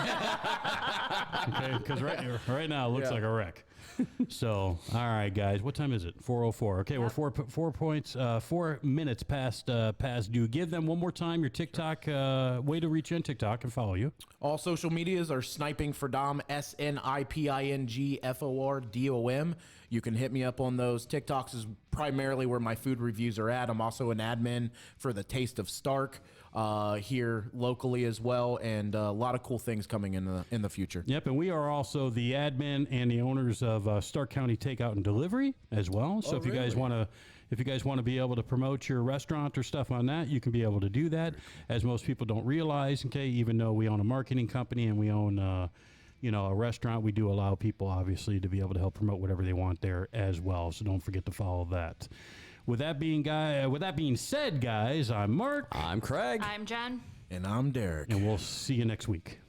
because right now it looks like a wreck. So, all right, guys, what time is it? 4:04. Okay, we're 4 minutes past due. Give them one more time your TikTok way to reach you on TikTok and follow you. All social medias are Sniping for Dom, SNIPINGFORDOM. You can hit me up on those. TikToks is primarily where my food reviews are at. I'm also an admin for the Taste of Stark here locally as well, and a lot of cool things coming in the future. Yep, and we are also the admin and the owners of Stark County Takeout and Delivery as well. So if you guys want to be able to promote your restaurant or stuff on that, you can be able to do that. As most people don't realize, okay, even though we own a marketing company and we own a restaurant, we do allow people obviously to be able to help promote whatever they want there as well. So don't forget to follow that. With that being said, guys, I'm Mark. I'm Craig. I'm Jen. And I'm Derek. And we'll see you next week.